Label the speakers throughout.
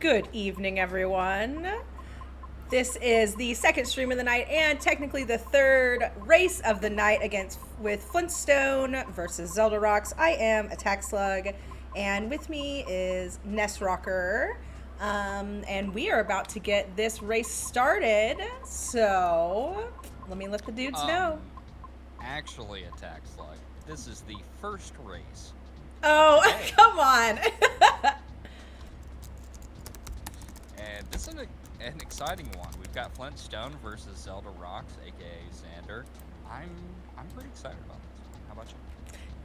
Speaker 1: Good evening, everyone. This is the second stream of the night and technically the third race of the night with Flintstone versus Zelda Rocks. I am Attack Slug, and with me is Nest Rocker. And we are about to get this race started. So let me let the dudes know.
Speaker 2: Actually, Attack Slug, this is the first race.
Speaker 1: Oh, come on.
Speaker 2: And this is an exciting one. We've got Flintstone versus Zelda Rocks, aka Xander. I'm pretty excited about this. How about you?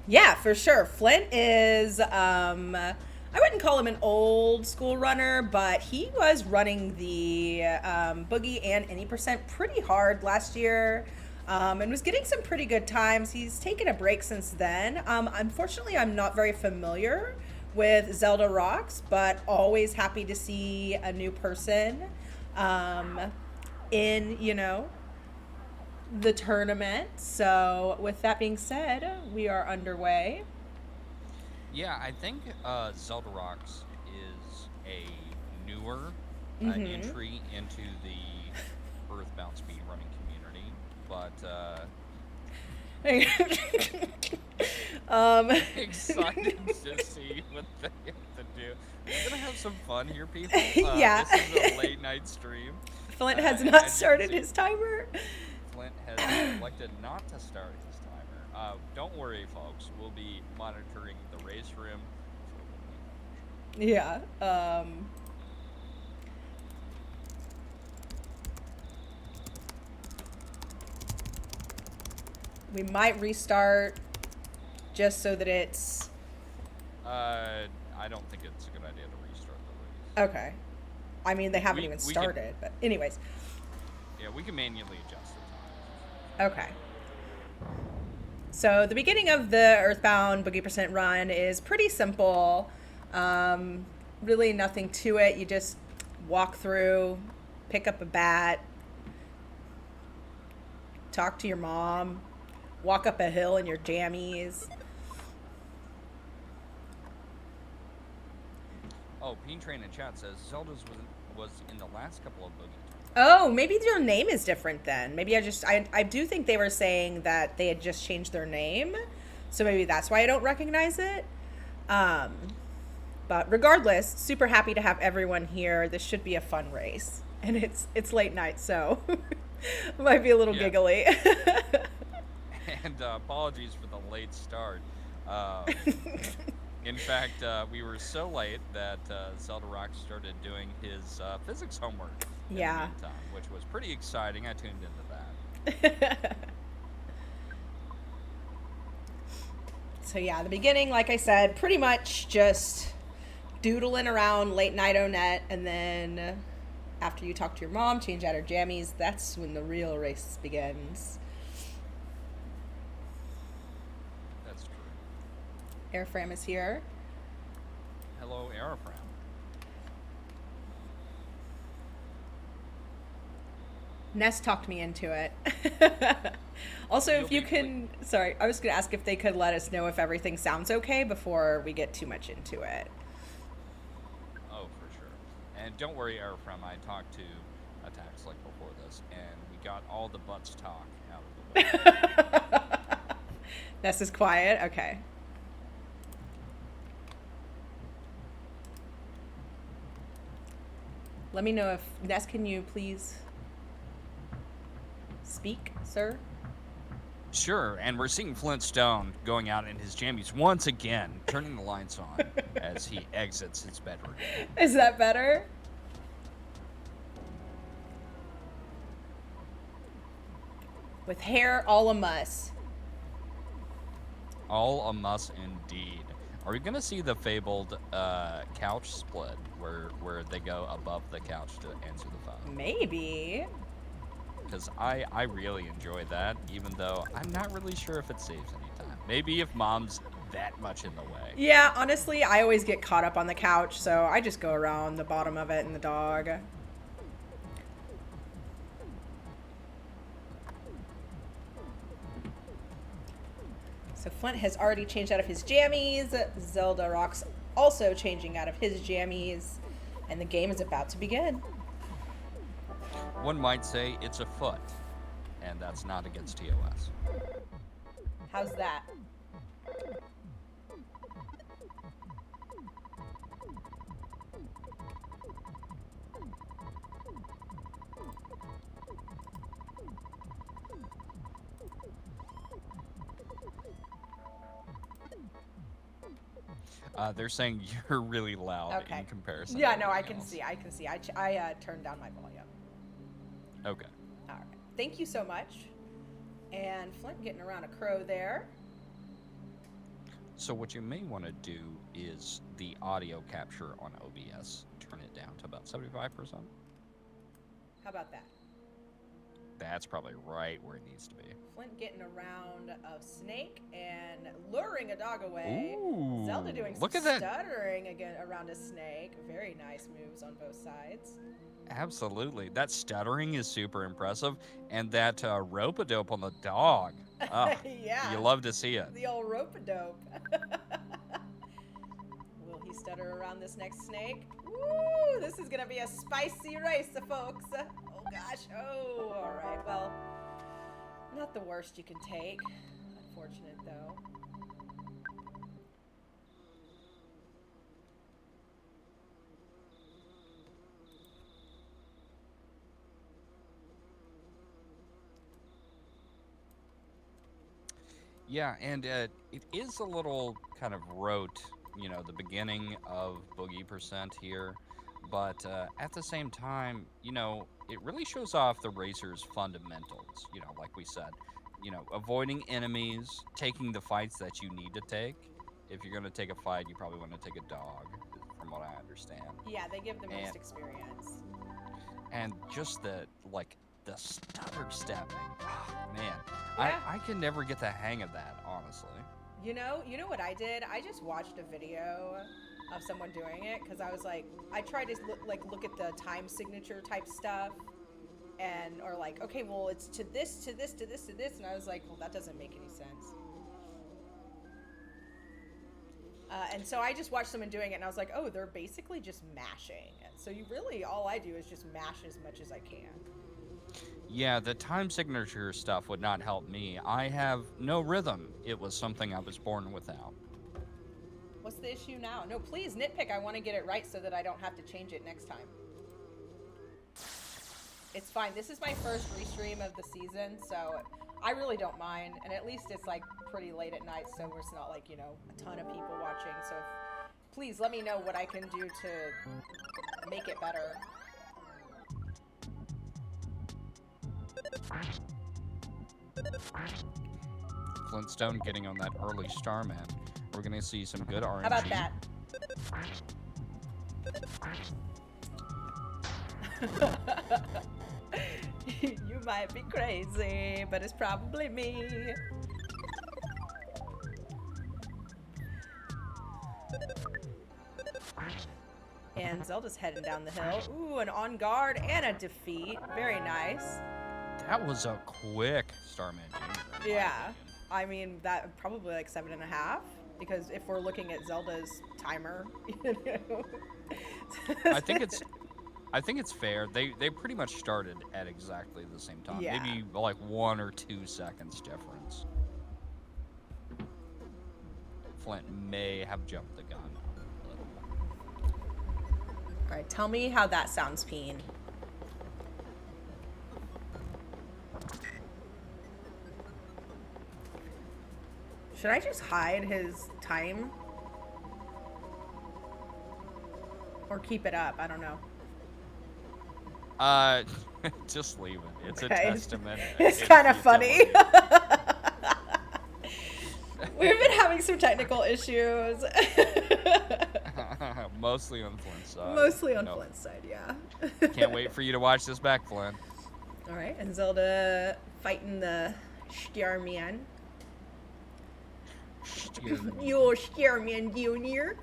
Speaker 1: Yeah, for sure. Flint is, I wouldn't call him an old school runner, but he was running the Boogey and Any Percent pretty hard last year. And was getting some pretty good times. He's taken a break since then. Unfortunately, I'm not very familiar with Zelda Rocks, but always happy to see a new person in, the tournament. So with that being said, we are underway.
Speaker 2: Yeah, I think Zelda Rocks is a newer entry into the Earthbound speedrunning community, but excited to see what they have to do. We're gonna have some fun here, people.
Speaker 1: Yeah.
Speaker 2: This is a late night stream.
Speaker 1: Flint has not started his timer.
Speaker 2: Flint has elected not to start his timer. Don't worry, folks. We'll be monitoring the race room.
Speaker 1: Yeah. We might restart just so that it's...
Speaker 2: I don't think it's a good idea to restart the race.
Speaker 1: Okay. I mean, they haven't even started, but anyways.
Speaker 2: Yeah, we can manually adjust the time.
Speaker 1: Okay. So the beginning of the Earthbound Boogie Percent run is pretty simple. Really nothing to it. You just walk through, pick up a bat, talk to your mom, walk up a hill in your jammies.
Speaker 2: Oh, Peen Train in chat says Zelda's was in the last couple of Boogie.
Speaker 1: Oh, maybe your name is different then. Maybe I do think they were saying that they had just changed their name. So maybe that's why I don't recognize it. But regardless, super happy to have everyone here. This should be a fun race. And it's late night, so might be a little giggly.
Speaker 2: And apologies for the late start. In fact, we were so late that Zelda Rock started doing his physics homework in the meantime, which was pretty exciting. I tuned into that.
Speaker 1: So yeah, the beginning, like I said, pretty much just doodling around late night O-net, and then after you talk to your mom, change out her jammies, that's when the real race begins.
Speaker 2: That's true.
Speaker 1: Airframe is here.
Speaker 2: Hello, Airframe.
Speaker 1: Nest talked me into it. Also, if you can... Sorry, I was going to ask if they could let us know if everything sounds okay before we get too much into it.
Speaker 2: Oh, for sure. And don't worry, Airframe, I talked to Attack Slug before this, and we got all the butts talk out of the way.
Speaker 1: Nest is quiet? Okay. Let me know if... Nest, can you please speak, sir?
Speaker 2: Sure, and we're seeing Flintstone going out in his jammies once again, turning the lights on as he exits his bedroom.
Speaker 1: Is that better? With hair all a muss.
Speaker 2: All a muss indeed. Are we gonna see the fabled couch split where they go above the couch to answer the phone?
Speaker 1: Maybe.
Speaker 2: Because I really enjoy that, even though I'm not really sure if it saves any time. Maybe if mom's that much in the way.
Speaker 1: Yeah, honestly, I always get caught up on the couch, so I just go around the bottom of it and the dog. So Flint has already changed out of his jammies. Zelda Rock's also changing out of his jammies. And the game is about to begin.
Speaker 2: One might say it's a foot, and that's not against TOS.
Speaker 1: How's that?
Speaker 2: They're saying you're really loud
Speaker 1: Okay.
Speaker 2: in comparison.
Speaker 1: Yeah,
Speaker 2: to
Speaker 1: no, I
Speaker 2: everything
Speaker 1: can
Speaker 2: else.
Speaker 1: see. I can see. I turned down my volume.
Speaker 2: Okay.
Speaker 1: All right. Thank you so much. And Flint getting around a crow there.
Speaker 2: So what you may want to do is the audio capture on OBS, turn it down to about 75%.
Speaker 1: How about that?
Speaker 2: That's probably right where it needs to be.
Speaker 1: Flint getting around a snake and luring a dog away.
Speaker 2: Ooh,
Speaker 1: Zelda doing some
Speaker 2: look at that.
Speaker 1: stuttering again around a snake. Very nice moves on both sides.
Speaker 2: Absolutely. That stuttering is super impressive. And that rope-a-dope on the dog. Oh,
Speaker 1: Yeah.
Speaker 2: you love to see it.
Speaker 1: The old rope-a-dope. Will he stutter around this next snake? Woo! This is going to be a spicy race, folks. Oh, gosh. Oh, all right. Well, not the worst you can take. Unfortunate, though.
Speaker 2: Yeah, and it is a little kind of rote, the beginning of Boogey percent here. But at the same time, it really shows off the racer's fundamentals, like we said. Avoiding enemies, taking the fights that you need to take. If you're going to take a fight, you probably want to take a dog, from what I understand.
Speaker 1: Yeah, they give the most experience.
Speaker 2: And just the stutter stepping. Oh, man,
Speaker 1: Yeah.
Speaker 2: I can never get the hang of that, honestly.
Speaker 1: You know what I did? I just watched a video of someone doing it because I was like, I tried to look at the time signature type stuff, or like, okay, well, it's to this, to this, to this, to this, and I was like, well, that doesn't make any sense. And so I just watched someone doing it, and I was like, oh, they're basically just mashing. So all I do is just mash as much as I can.
Speaker 2: Yeah, the time signature stuff would not help me. I have no rhythm. It was something I was born without.
Speaker 1: What's the issue now? No, please nitpick. I want to get it right so that I don't have to change it next time. It's fine. This is my first restream of the season, so I really don't mind. And at least it's like pretty late at night, so it's not like, a ton of people watching. So please let me know what I can do to make it better.
Speaker 2: Flintstone getting on that early Starman. We're going to see some good RNG.
Speaker 1: How about that? You might be crazy, but it's probably me. And Zelda's heading down the hill. Ooh, an on guard and a defeat. Very nice.
Speaker 2: That was a quick Starman Jr.
Speaker 1: Yeah. I mean, that probably like 7.5. Because if we're looking at Zelda's timer,
Speaker 2: I think it's fair. They pretty much started at exactly the same time.
Speaker 1: Yeah.
Speaker 2: Maybe like 1 or 2 seconds difference. Flint may have jumped the gun a little.
Speaker 1: All right, tell me how that sounds, Peen. Should I just hide his time? Or keep it up? I don't know.
Speaker 2: Just leave it. It's
Speaker 1: Okay.
Speaker 2: a testament.
Speaker 1: It's kind of funny. We've been having some technical issues.
Speaker 2: Mostly on Flint's side.
Speaker 1: Mostly on Flint's side, yeah.
Speaker 2: Can't wait for you to watch this back, Flint.
Speaker 1: All right, and Zelda fighting the Starman. You're Starman Junior.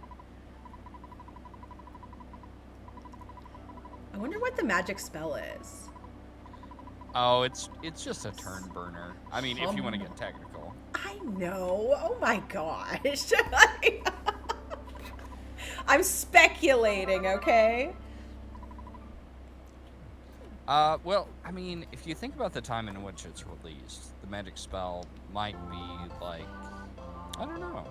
Speaker 1: I wonder what the magic spell is.
Speaker 2: Oh, it's just a turn burner. I mean, if you want to get technical.
Speaker 1: I know. Oh my gosh. I'm speculating, okay?
Speaker 2: Well, I mean, if you think about the time in which it's released, the magic spell might be like, I don't know,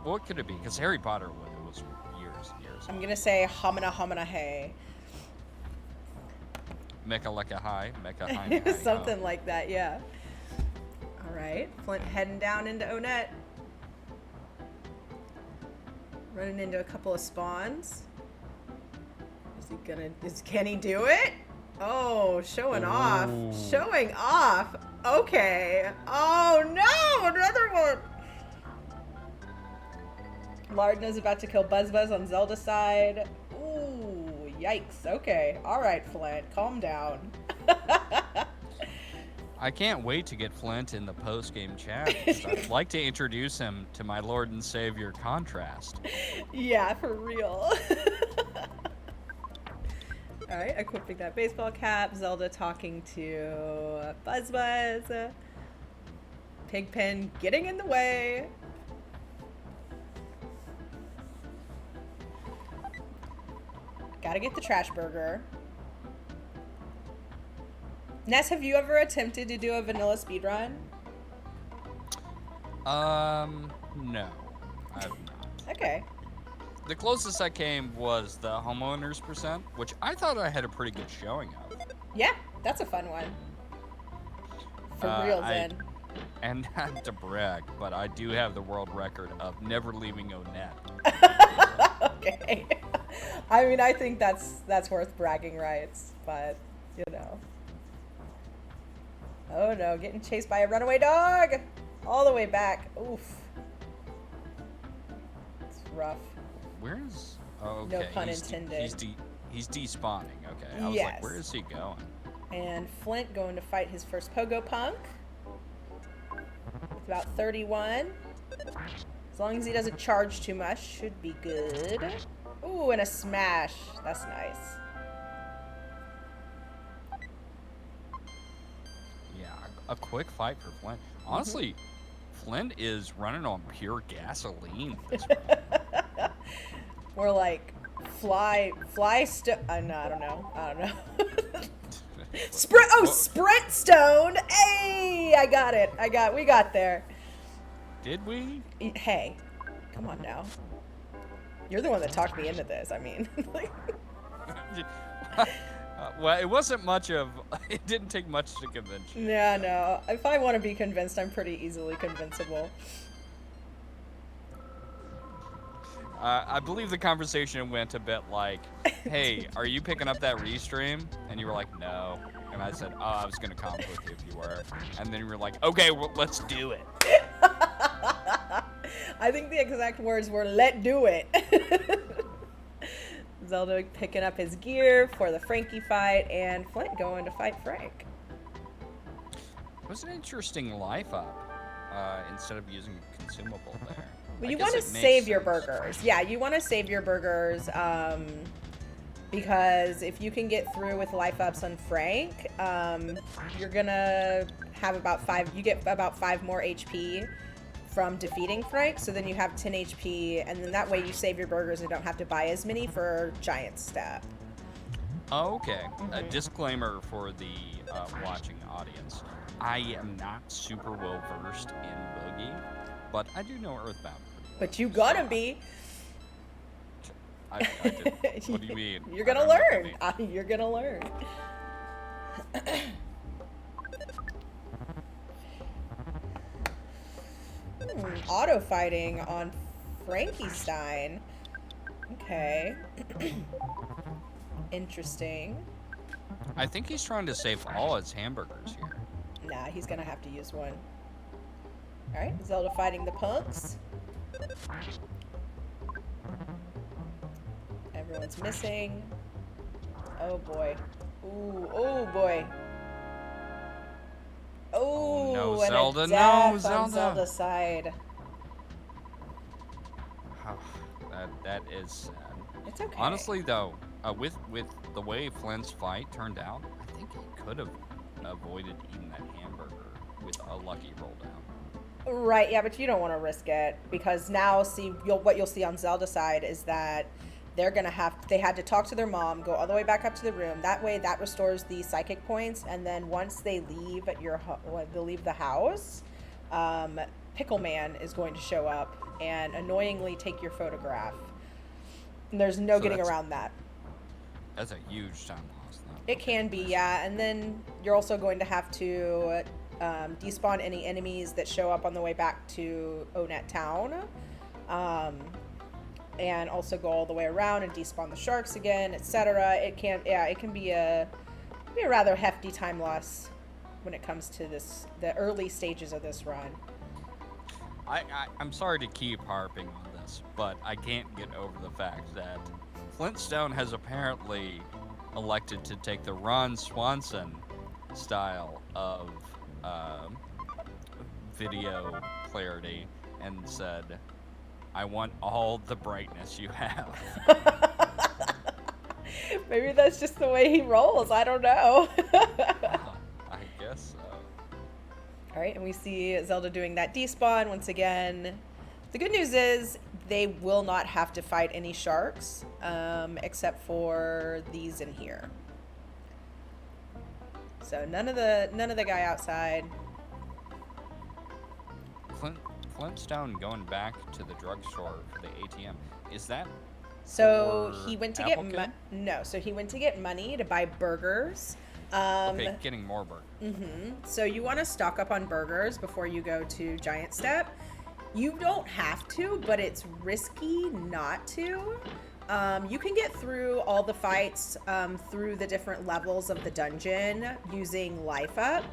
Speaker 2: what could it be? Because Harry Potter was years and years
Speaker 1: I'm
Speaker 2: old.
Speaker 1: gonna say homina homina hey.
Speaker 2: Mecca lecca high, Mecca high high ho.
Speaker 1: Something like that, yeah. All right, Flint heading down into Onett. Running into a couple of spawns. Can he do it? Oh, showing off.
Speaker 2: Ooh.
Speaker 1: Showing off. Okay. Oh no, another one. Lardna's about to kill Buzz Buzz on Zelda's side. Ooh, yikes. Okay. All right, Flint, calm down.
Speaker 2: I can't wait to get Flint in the post-game chat. I'd like to introduce him to my Lord and Savior Contrast.
Speaker 1: Yeah, for real. All right, equipping that baseball cap. Zelda talking to Buzz Buzz. Pigpen getting in the way. Gotta get the trash burger. Ness, have you ever attempted to do a vanilla speedrun?
Speaker 2: No, I've not.
Speaker 1: Okay.
Speaker 2: The closest I came was the homeowners percent, which I thought I had a pretty good showing of.
Speaker 1: Yeah, that's a fun one. For real, Zen.
Speaker 2: And not to brag, but I do have the world record of never leaving Onett.
Speaker 1: Okay. I mean, I think that's worth bragging rights, but you know. Oh no, getting chased by a runaway dog! All the way back. Oof. It's rough.
Speaker 2: Where's... Oh, okay.
Speaker 1: No pun intended.
Speaker 2: He's despawning. Okay. I was
Speaker 1: Yes.
Speaker 2: like, where is he going?
Speaker 1: And Flint going to fight his first Pogo Punk. With about 31. As long as he doesn't charge too much, should be good. Ooh, and a smash. That's nice.
Speaker 2: Yeah, a quick fight for Flint. Honestly, Flint is running on pure gasoline this round.
Speaker 1: Or like no, I don't know. Sprint stoned. Hey, we got there.
Speaker 2: Did we?
Speaker 1: Hey, come on now. You're the one that talked me into this. I mean,
Speaker 2: Well, it wasn't much of... It didn't take much to convince you.
Speaker 1: yeah, no. If I want to be convinced, I'm pretty easily convincible.
Speaker 2: I believe the conversation went a bit like, hey, are you picking up that restream? And you were like, no. And I said, oh, I was going to comment with you if you were. And then you were like, okay, well, let's do it.
Speaker 1: I think the exact words were, let do it. Zelda picking up his gear for the Frankie fight, and Flint going to fight Frank.
Speaker 2: It was an interesting life up instead of using a consumable there.
Speaker 1: Well, you want to save your burgers. Yeah, you want to save your burgers because if you can get through with life ups on Frank, you're going to have you get about 5 more HP from defeating Frank, so then you have 10 HP, and then that way you save your burgers and don't have to buy as many for Giant Step.
Speaker 2: Oh, okay. A disclaimer for the watching audience. I am not super well versed in Boogey, but I do know Earthbound.
Speaker 1: But you gotta be.
Speaker 2: I did. What do you mean?
Speaker 1: You're gonna learn. You're gonna learn. Auto fighting on Frankenstein. Okay. Interesting.
Speaker 2: I think he's trying to save all his hamburgers here.
Speaker 1: Nah, he's gonna have to use one. Alright, Zelda fighting the punks. Everyone's missing. Oh boy. Ooh, oh boy. Oh,
Speaker 2: no,
Speaker 1: and
Speaker 2: Zelda,
Speaker 1: a death
Speaker 2: no, Zelda.
Speaker 1: on Zelda's side.
Speaker 2: That is sad.
Speaker 1: It's okay.
Speaker 2: Honestly, though, with the way Flint's fight turned out, I think he could have avoided eating that hamburger with a lucky roll down.
Speaker 1: Right, yeah, but you don't want to risk it because now what you'll see on Zelda's side is that they had to talk to their mom, go all the way back up to the room. That way, that restores the psychic points. And then once they leave they leave the house, Pickle Man is going to show up and annoyingly take your photograph. And there's no getting around that.
Speaker 2: That's a huge time loss.
Speaker 1: It can be, yeah. And then you're also going to have to despawn any enemies that show up on the way back to Onet Town. And also go all the way around and despawn the sharks again, etc. It can be a rather hefty time loss when it comes to the early stages of this run.
Speaker 2: I'm sorry to keep harping on this, but I can't get over the fact that Flintstone has apparently elected to take the Ron Swanson style of video clarity and said, I want all the brightness you have.
Speaker 1: Maybe that's just the way he rolls. I don't know.
Speaker 2: I guess so.
Speaker 1: All right, and we see Zelda doing that despawn once again. The good news is they will not have to fight any sharks, except for these in here. So none of the guy outside.
Speaker 2: Flintstone going back to the drugstore for the ATM. Is that
Speaker 1: so he went to
Speaker 2: Appleton?
Speaker 1: get so he went to get money to buy burgers.
Speaker 2: Okay, getting more burgers.
Speaker 1: So you want to stock up on burgers before you go to Giant Step. You don't have to, but it's risky not to. You can get through all the fights through the different levels of the dungeon using life up.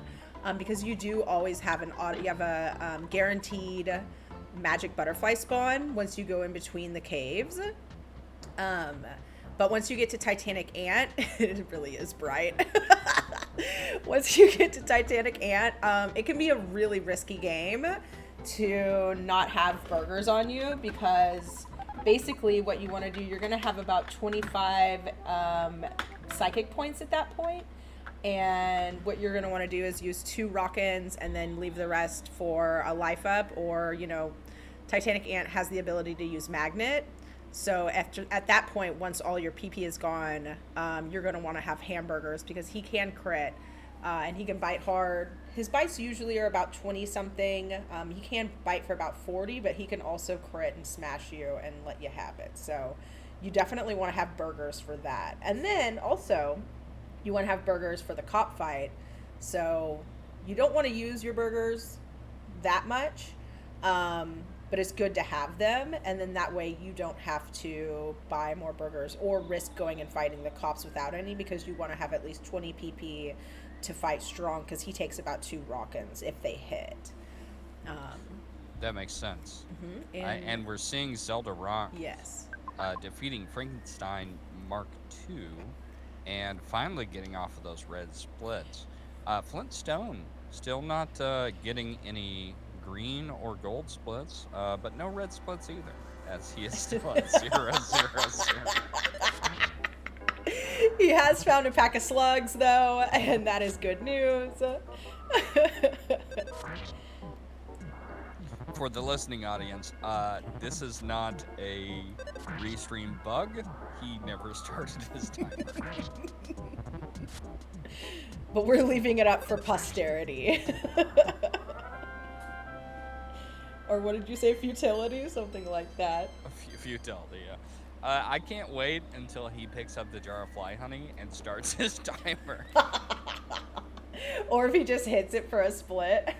Speaker 1: Because you do always have a guaranteed magic butterfly spawn once you go in between the caves. But once you get to Titanic Ant, it really is bright. Once you get to Titanic Ant, it can be a really risky game to not have burgers on you, because basically what you want to do, you're going to have about 25 psychic points at that point. And what you're going to want to do is use 2 rock-ins and then leave the rest for a life up, or, Titanic Ant has the ability to use magnet. So at that point, once all your PP is gone, you're going to want to have hamburgers, because he can crit and he can bite hard. His bites usually are about 20-something. He can bite for about 40, but he can also crit and smash you and let you have it. So you definitely want to have burgers for that. And then also, you want to have burgers for the cop fight. So you don't want to use your burgers that much, but it's good to have them. And then that way you don't have to buy more burgers or risk going and fighting the cops without any, because you want to have at least 20 PP to fight strong, because he takes about 2 rock-ins if they hit.
Speaker 2: That makes sense.
Speaker 1: Mm-hmm.
Speaker 2: And we're seeing Zelda Rock defeating Frankenstein Mark II and finally getting off of those red splits. Flintstone still not getting any green or gold splits, but no red splits either, as he is still at 0, 0, 0.
Speaker 1: He has found a pack of slugs, though, and that is good news.
Speaker 2: For the listening audience, this is not a restream bug. He never started his timer.
Speaker 1: But we're leaving it up for posterity. Or what did you say? Futility? Something like that.
Speaker 2: Futility, yeah. I can't wait until he picks up the jar of fly honey and starts his timer.
Speaker 1: Or if he just hits it for a split.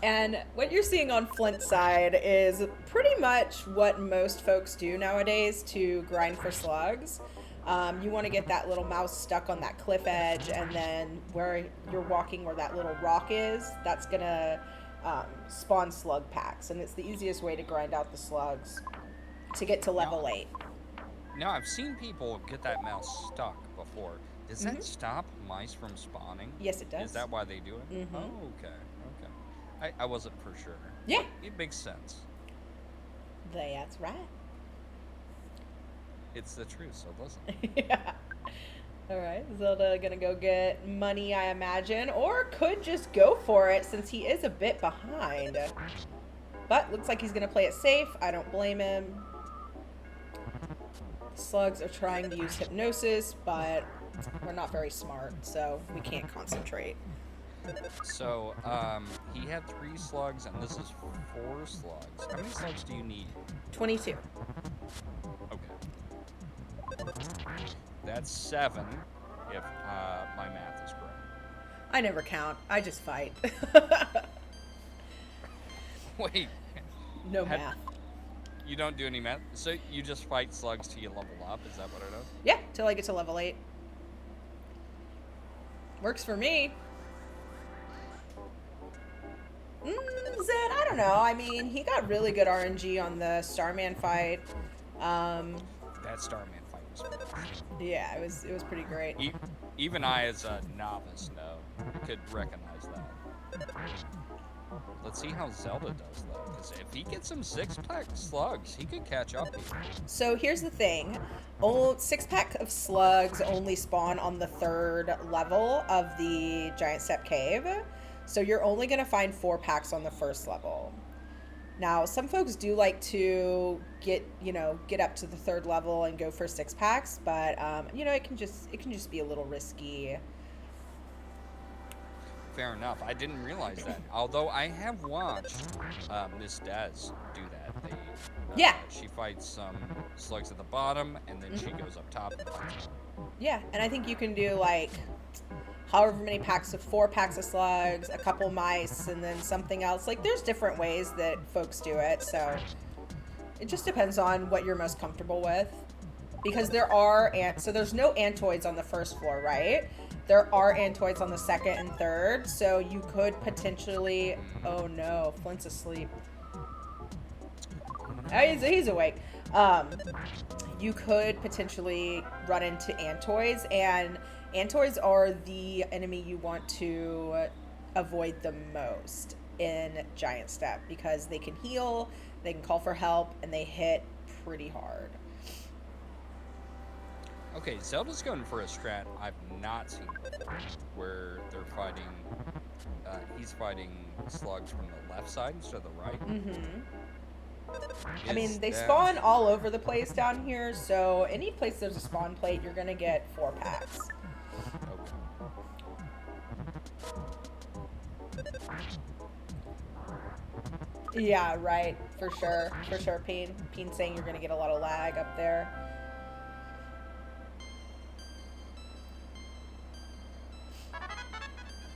Speaker 1: And what you're seeing on Flint's side is pretty much what most folks do nowadays to grind for slugs. You want to get that little mouse stuck on that cliff edge, and then where you're walking, where that little rock is, that's going to spawn slug packs. And it's the easiest way to grind out the slugs to get to level 8.
Speaker 2: Now, I've seen people get that mouse stuck before. Does that stop mice from spawning?
Speaker 1: Yes, it does.
Speaker 2: Is that why they do it?
Speaker 1: Mm-hmm.
Speaker 2: Oh, okay. I wasn't for sure.
Speaker 1: Yeah.
Speaker 2: It makes sense.
Speaker 1: That's right.
Speaker 2: It's the truth, so listen.
Speaker 1: Yeah. All right. Zelda gonna go get money, I imagine, or could just go for it since he is a bit behind. But looks like he's going to play it safe. I don't blame him. Slugs are trying to use hypnosis, but we're not very smart, so we can't concentrate.
Speaker 2: So, he had 3 slugs, and this is 4 slugs. How many slugs do you need?
Speaker 1: 22.
Speaker 2: Okay. That's 7, if my math is correct.
Speaker 1: I never count. I just fight.
Speaker 2: Wait.
Speaker 1: No math.
Speaker 2: You don't do any math? So you just fight slugs till you level up? Is that what it is?
Speaker 1: Yeah, till I get to level 8. Works for me. Zed, I don't know. I mean, he got really good RNG on the Starman fight.
Speaker 2: That Starman fight was fun.
Speaker 1: Yeah, it was pretty great.
Speaker 2: Even I, as a novice, could recognize that. Let's see how Zelda does, though, because if he gets some 6-pack slugs, he could catch up here.
Speaker 1: So here's the thing. 6-pack of slugs only spawn on the 3rd level of the Giant Step Cave. So you're only going to find 4 packs on the 1st level. Now, some folks do like to get up to the 3rd level and go for 6 packs, but it can just be a little risky.
Speaker 2: Fair enough. I didn't realize that. Although I have watched Miss Des do that.
Speaker 1: Yeah.
Speaker 2: She fights some slugs at the bottom, and then she goes up top and fights them.
Speaker 1: Yeah, and I think you can do like however many packs of 4 packs of slugs, a couple mice, and then something else. Like, there's different ways that folks do it, so it just depends on what you're most comfortable with. Because there's no Antoids on the 1st floor, right? There are Antoids on the 2nd and 3rd, so you could potentially... Oh no, Flint's asleep. He's awake. You could potentially run into Antoids, and Antoids are the enemy you want to avoid the most in Giant Step, because they can heal, they can call for help, and they hit pretty hard.
Speaker 2: Okay, Zelda's going for a strat I've not seen before, where they're fighting, he's fighting slugs from the left side instead of the right.
Speaker 1: I mean, they spawn all over the place down here, so any place there's a spawn plate, you're going to get 4 packs. Okay. Yeah, right, for sure, Peen. Peen saying you're going to get a lot of lag up there.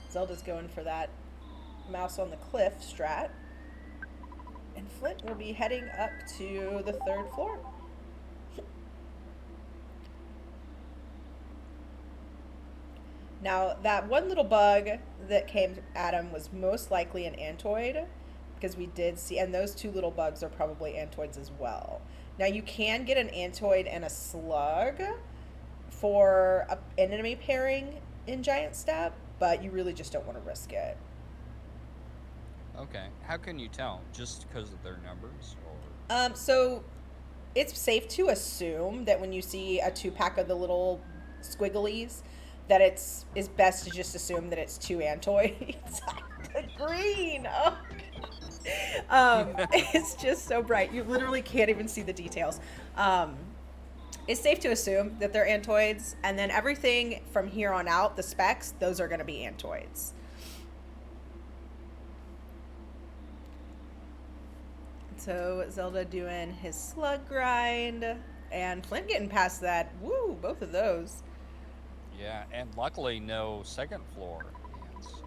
Speaker 1: Zelda's going for that mouse on the cliff strat. And Flint will be heading up to the 3rd floor. Now, that one little bug that came at him was most likely an Antoid, because we did see, and those 2 little bugs are probably Antoids as well. Now, you can get an Antoid and a slug for an enemy pairing in Giant Step, but you really just don't want to risk it.
Speaker 2: Okay. How can you tell? Just because of their numbers? Or?
Speaker 1: So it's safe to assume that when you see a 2-pack of the little squigglies, that it's best to just assume that it's 2 Antoids. The green! Oh. It's just so bright. You literally can't even see the details. It's safe to assume that they're Antoids, and then everything from here on out, the specs, those are going to be Antoids. So Zelda doing his slug grind, and Flint getting past that. Woo, both of those.
Speaker 2: Yeah, and luckily no 2nd floor ants,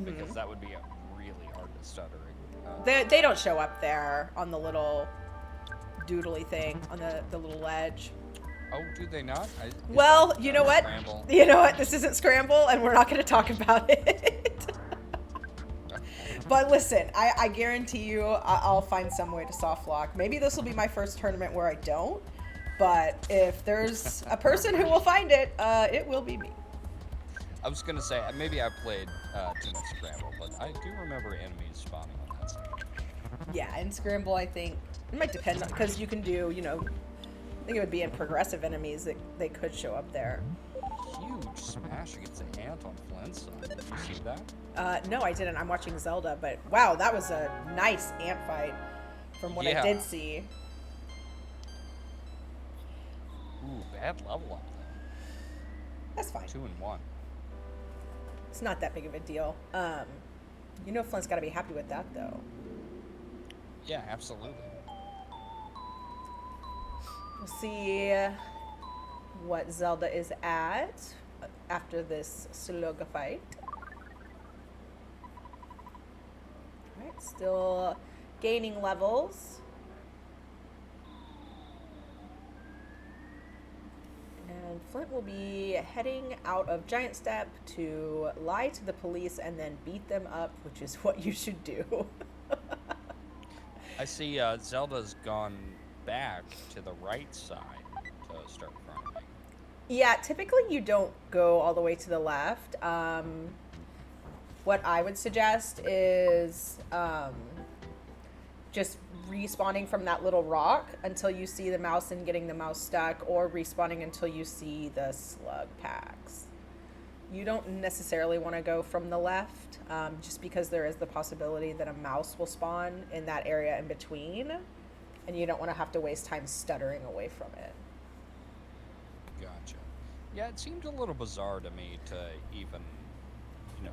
Speaker 2: because that would be really hard to stuttering.
Speaker 1: They don't show up there on the little doodly thing on the little ledge.
Speaker 2: Oh, do they not?
Speaker 1: Well, you know what?
Speaker 2: Scramble?
Speaker 1: You know what? This isn't Scramble, and we're not going to talk about it. But listen, I guarantee you I'll find some way to soft lock. Maybe this will be my first tournament where I don't, but if there's a person who will find it, it will be me.
Speaker 2: I was going to say, maybe I played too much Scramble, but I do remember enemies spawning on that side.
Speaker 1: Yeah, and Scramble, I think, it might depend on, because you can do, I think it would be in progressive enemies that they could show up there.
Speaker 2: Huge smash against the ant on Flyntstoned. Did you see that?
Speaker 1: No, I didn't. I'm watching Zelda, but wow, that was a nice ant fight from what I did see.
Speaker 2: Ooh, bad level up though.
Speaker 1: That's fine.
Speaker 2: 2 and 1.
Speaker 1: It's not that big of a deal. You know Flint's got to be happy with that, though.
Speaker 2: Yeah, absolutely.
Speaker 1: We'll see what Zelda is at after this Slugga fight. Alright, still gaining levels. And Flint will be heading out of Giant Step to lie to the police and then beat them up, which is what you should do.
Speaker 2: I see Zelda's gone back to the right side to start farming.
Speaker 1: Yeah, typically you don't go all the way to the left. What I would suggest is just respawning from that little rock until you see the mouse and getting the mouse stuck, or respawning until you see the slug packs. You don't necessarily want to go from the left, just because there is the possibility that a mouse will spawn in that area in between, and you don't want to have to waste time stuttering away from it.
Speaker 2: Gotcha. Yeah, it seemed a little bizarre to me to even,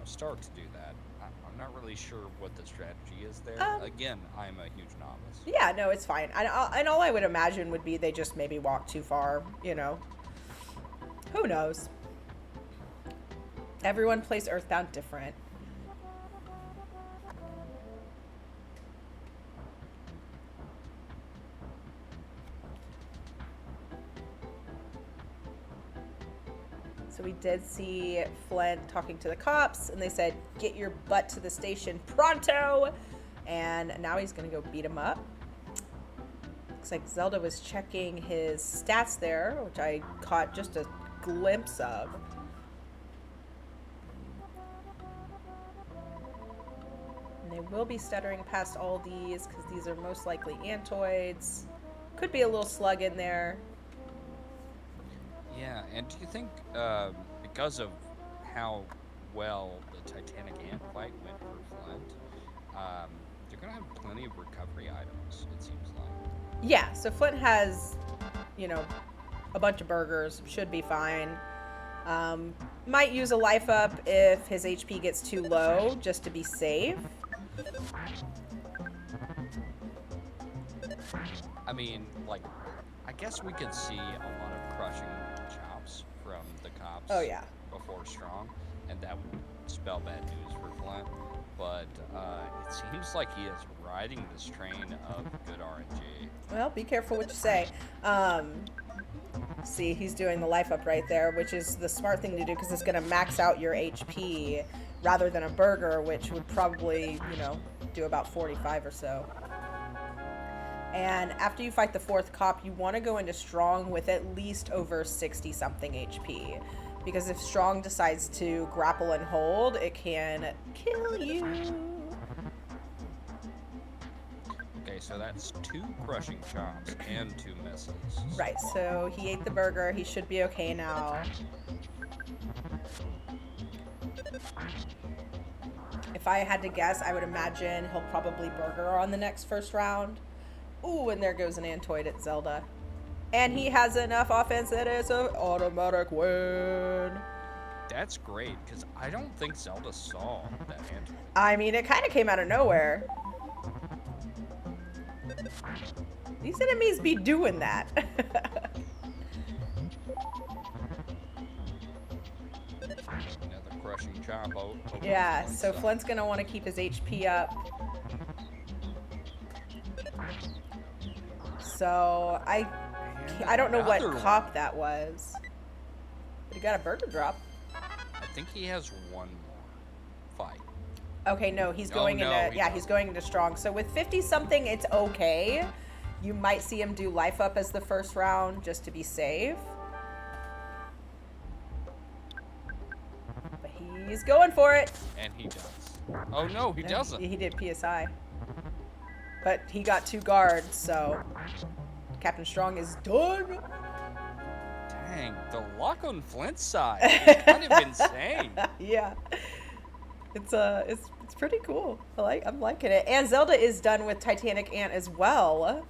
Speaker 2: start to do that. I'm not really sure what the strategy is there. Again, I'm a huge novice.
Speaker 1: Yeah, no, it's fine. And all I would imagine would be they just maybe walk too far, Who knows? Everyone plays Earthbound different. So we did see Flint talking to the cops, and they said, "Get your butt to the station pronto!" And now he's gonna go beat him up. Looks like Zelda was checking his stats there, which I caught just a glimpse of. And they will be stuttering past all these, because these are most likely Antoids. Could be a little slug in there.
Speaker 2: Yeah, and do you think because of how well the Titanic ant fight went for Flint, they're going to have plenty of recovery items, it seems like?
Speaker 1: Yeah, so Flint has, a bunch of burgers, should be fine. Might use a life up if his HP gets too low, just to be safe.
Speaker 2: I mean, I guess we could see a lot of crushing chops from the cops before Strong, and that would spell bad news for Flint. But it seems like he is riding this train of good RNG.
Speaker 1: Well, be careful what you say. See, he's doing the life up right there, which is the smart thing to do, because it's going to max out your HP rather than a burger, which would probably, do about 45 or so. And after you fight the fourth cop, you want to go into Strong with at least over 60-something HP. Because if Strong decides to grapple and hold, it can kill you.
Speaker 2: Okay, so that's 2 crushing chops and 2 misses.
Speaker 1: Right, so he ate the burger. He should be okay now. If I had to guess, I would imagine he'll probably burger on the next first round. Ooh, and there goes an Antoid at Zelda. And he has enough offense that it's an automatic win.
Speaker 2: That's great, because I don't think Zelda saw that Antoid.
Speaker 1: I mean, it kind of came out of nowhere. These enemies be doing that.
Speaker 2: Another crushing chop out.
Speaker 1: Yeah, so Flint's going to want to keep his HP up. So I don't know what cop that was. But he got a burger drop.
Speaker 2: I think he has one more fight.
Speaker 1: Okay, no, he's going into he's going into Strong. So with 50-something, it's okay. You might see him do life up as the first round just to be safe. But he's going for it.
Speaker 2: And he does. Oh no, he doesn't.
Speaker 1: He did PSI. But he got 2 guards, so Captain Strong is done.
Speaker 2: Dang. The luck on Flint's side is kind of insane.
Speaker 1: Yeah. It's pretty cool. I'm liking it. And Zelda is done with Titanic Ant as well.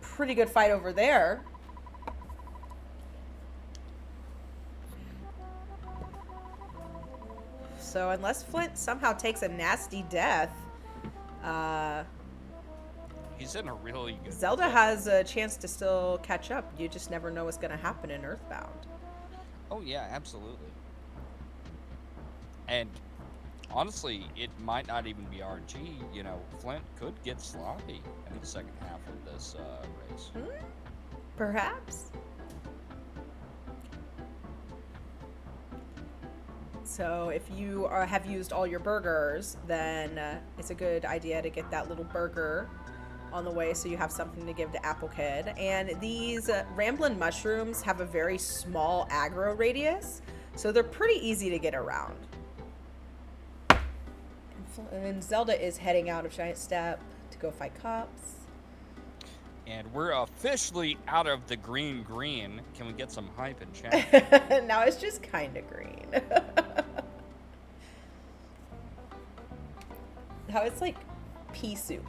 Speaker 1: Pretty good fight over there. So unless Flint somehow takes a nasty death, uh,
Speaker 2: He's in a really good
Speaker 1: Zelda
Speaker 2: position.
Speaker 1: has a chance to still catch up. You just never know what's going to happen in Earthbound.
Speaker 2: Oh yeah, absolutely. And honestly, it might not even be RNG. You know, Flint could get sloppy in the second half of this race.
Speaker 1: Perhaps. So if you have used all your burgers, then it's a good idea to get that little burger on the way so you have something to give to Apple Kid. And these Ramblin' Mushrooms have a very small aggro radius, so they're pretty easy to get around. And Zelda is heading out of Giant Step to go fight cops.
Speaker 2: And we're officially out of the green. Can we get some hype in chat?
Speaker 1: Now it's just kind of green. How it's like pea soup.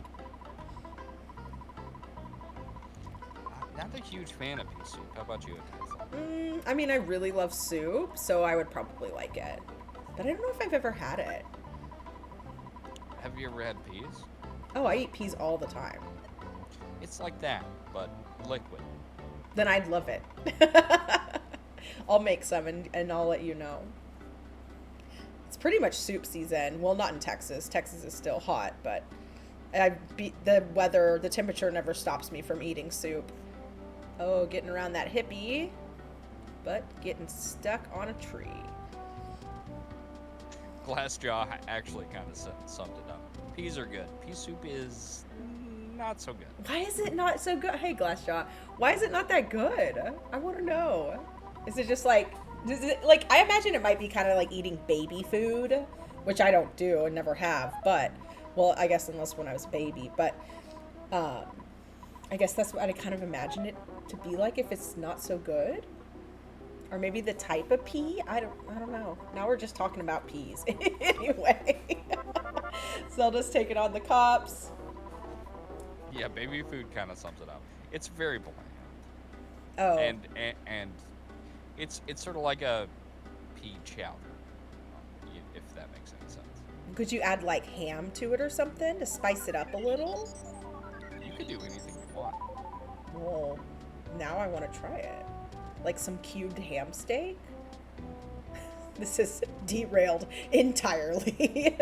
Speaker 2: Not a huge fan of pea soup. How about you, Nathan?
Speaker 1: I mean, I really love soup, so I would probably like it. But I don't know if I've ever had it.
Speaker 2: Have you ever had peas?
Speaker 1: Oh, I eat peas all the time.
Speaker 2: It's like that, but liquid.
Speaker 1: Then I'd love it. I'll make some and I'll let you know. It's pretty much soup season. Well, not in Texas. Texas is still hot, but the temperature never stops me from eating soup. Oh, getting around that hippie, but getting stuck on a tree.
Speaker 2: Glassjaw actually kind of summed it up. Peas are good. Pea soup is not so good.
Speaker 1: Why is it not so good? Hey, Glassjaw, why is it not that good? I want to know. Is it just like, I imagine it might be kind of like eating baby food, which I don't do and never have, but, well, I guess unless when I was a baby, but, I guess that's what I kind of imagine it to be like if it's not so good. Or maybe the type of pea? I don't know. Now we're just talking about peas. Anyway. Zelda's taking on the cops.
Speaker 2: Yeah, baby food kind of sums it up. It's very bland.
Speaker 1: Oh.
Speaker 2: And it's sort of like a pea chowder, if that makes any sense.
Speaker 1: Could you add like ham to it or something to spice it up a little?
Speaker 2: You could do anything you want.
Speaker 1: Well, now I want to try it. Like some cubed ham steak? This is derailed entirely.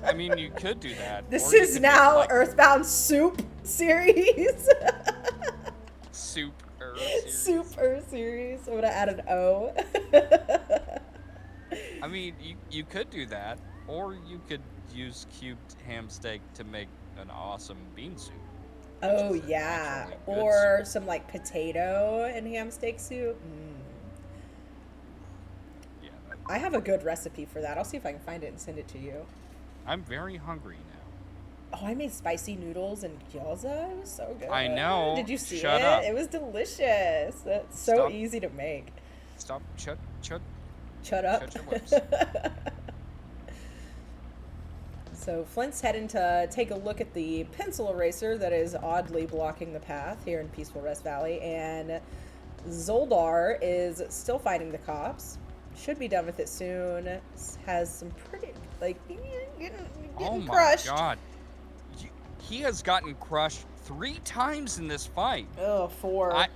Speaker 2: I mean, you could do that.
Speaker 1: This is now Earthbound Soup series.
Speaker 2: Super series.
Speaker 1: Super series. I'm gonna add an O.
Speaker 2: I mean, you could do that, or you could use cubed ham steak to make an awesome bean soup.
Speaker 1: Oh yeah, or some like potato and ham steak soup.
Speaker 2: Yeah.
Speaker 1: I have a good recipe for that. I'll see if I can find it and send it to you.
Speaker 2: I'm very hungry now.
Speaker 1: Oh, I made spicy noodles and gyoza. It was so good.
Speaker 2: I know.
Speaker 1: Did you see
Speaker 2: Shut
Speaker 1: it?
Speaker 2: up.
Speaker 1: It was delicious. It's so easy to make.
Speaker 2: Stop. Shut up.
Speaker 1: Shut
Speaker 2: your lips.
Speaker 1: So Flint's heading to take a look at the pencil eraser that is oddly blocking the path here in Peaceful Rest Valley, and Zoldar is still fighting the cops. Should be done with it soon. Has some pretty, getting crushed.
Speaker 2: Oh my god. He has gotten crushed 3 times in this fight.
Speaker 1: Oh, 4.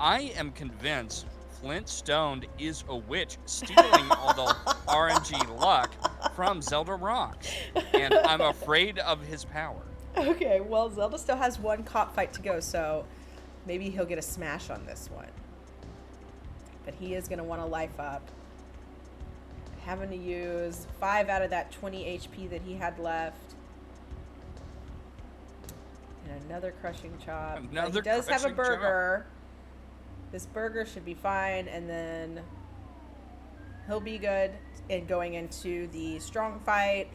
Speaker 2: I am convinced Flyntstoned is a witch stealing all the RNG luck from Zelda Rocks, and I'm afraid of his power.
Speaker 1: Okay, well, Zelda still has 1 cop fight to go, so maybe he'll get a smash on this one. But he is going to want to life up. Having to use 5 out of that 20 HP that he had left. And another crushing chop. But he does have a burger. This burger should be fine, and then he'll be good in going into the strong fight.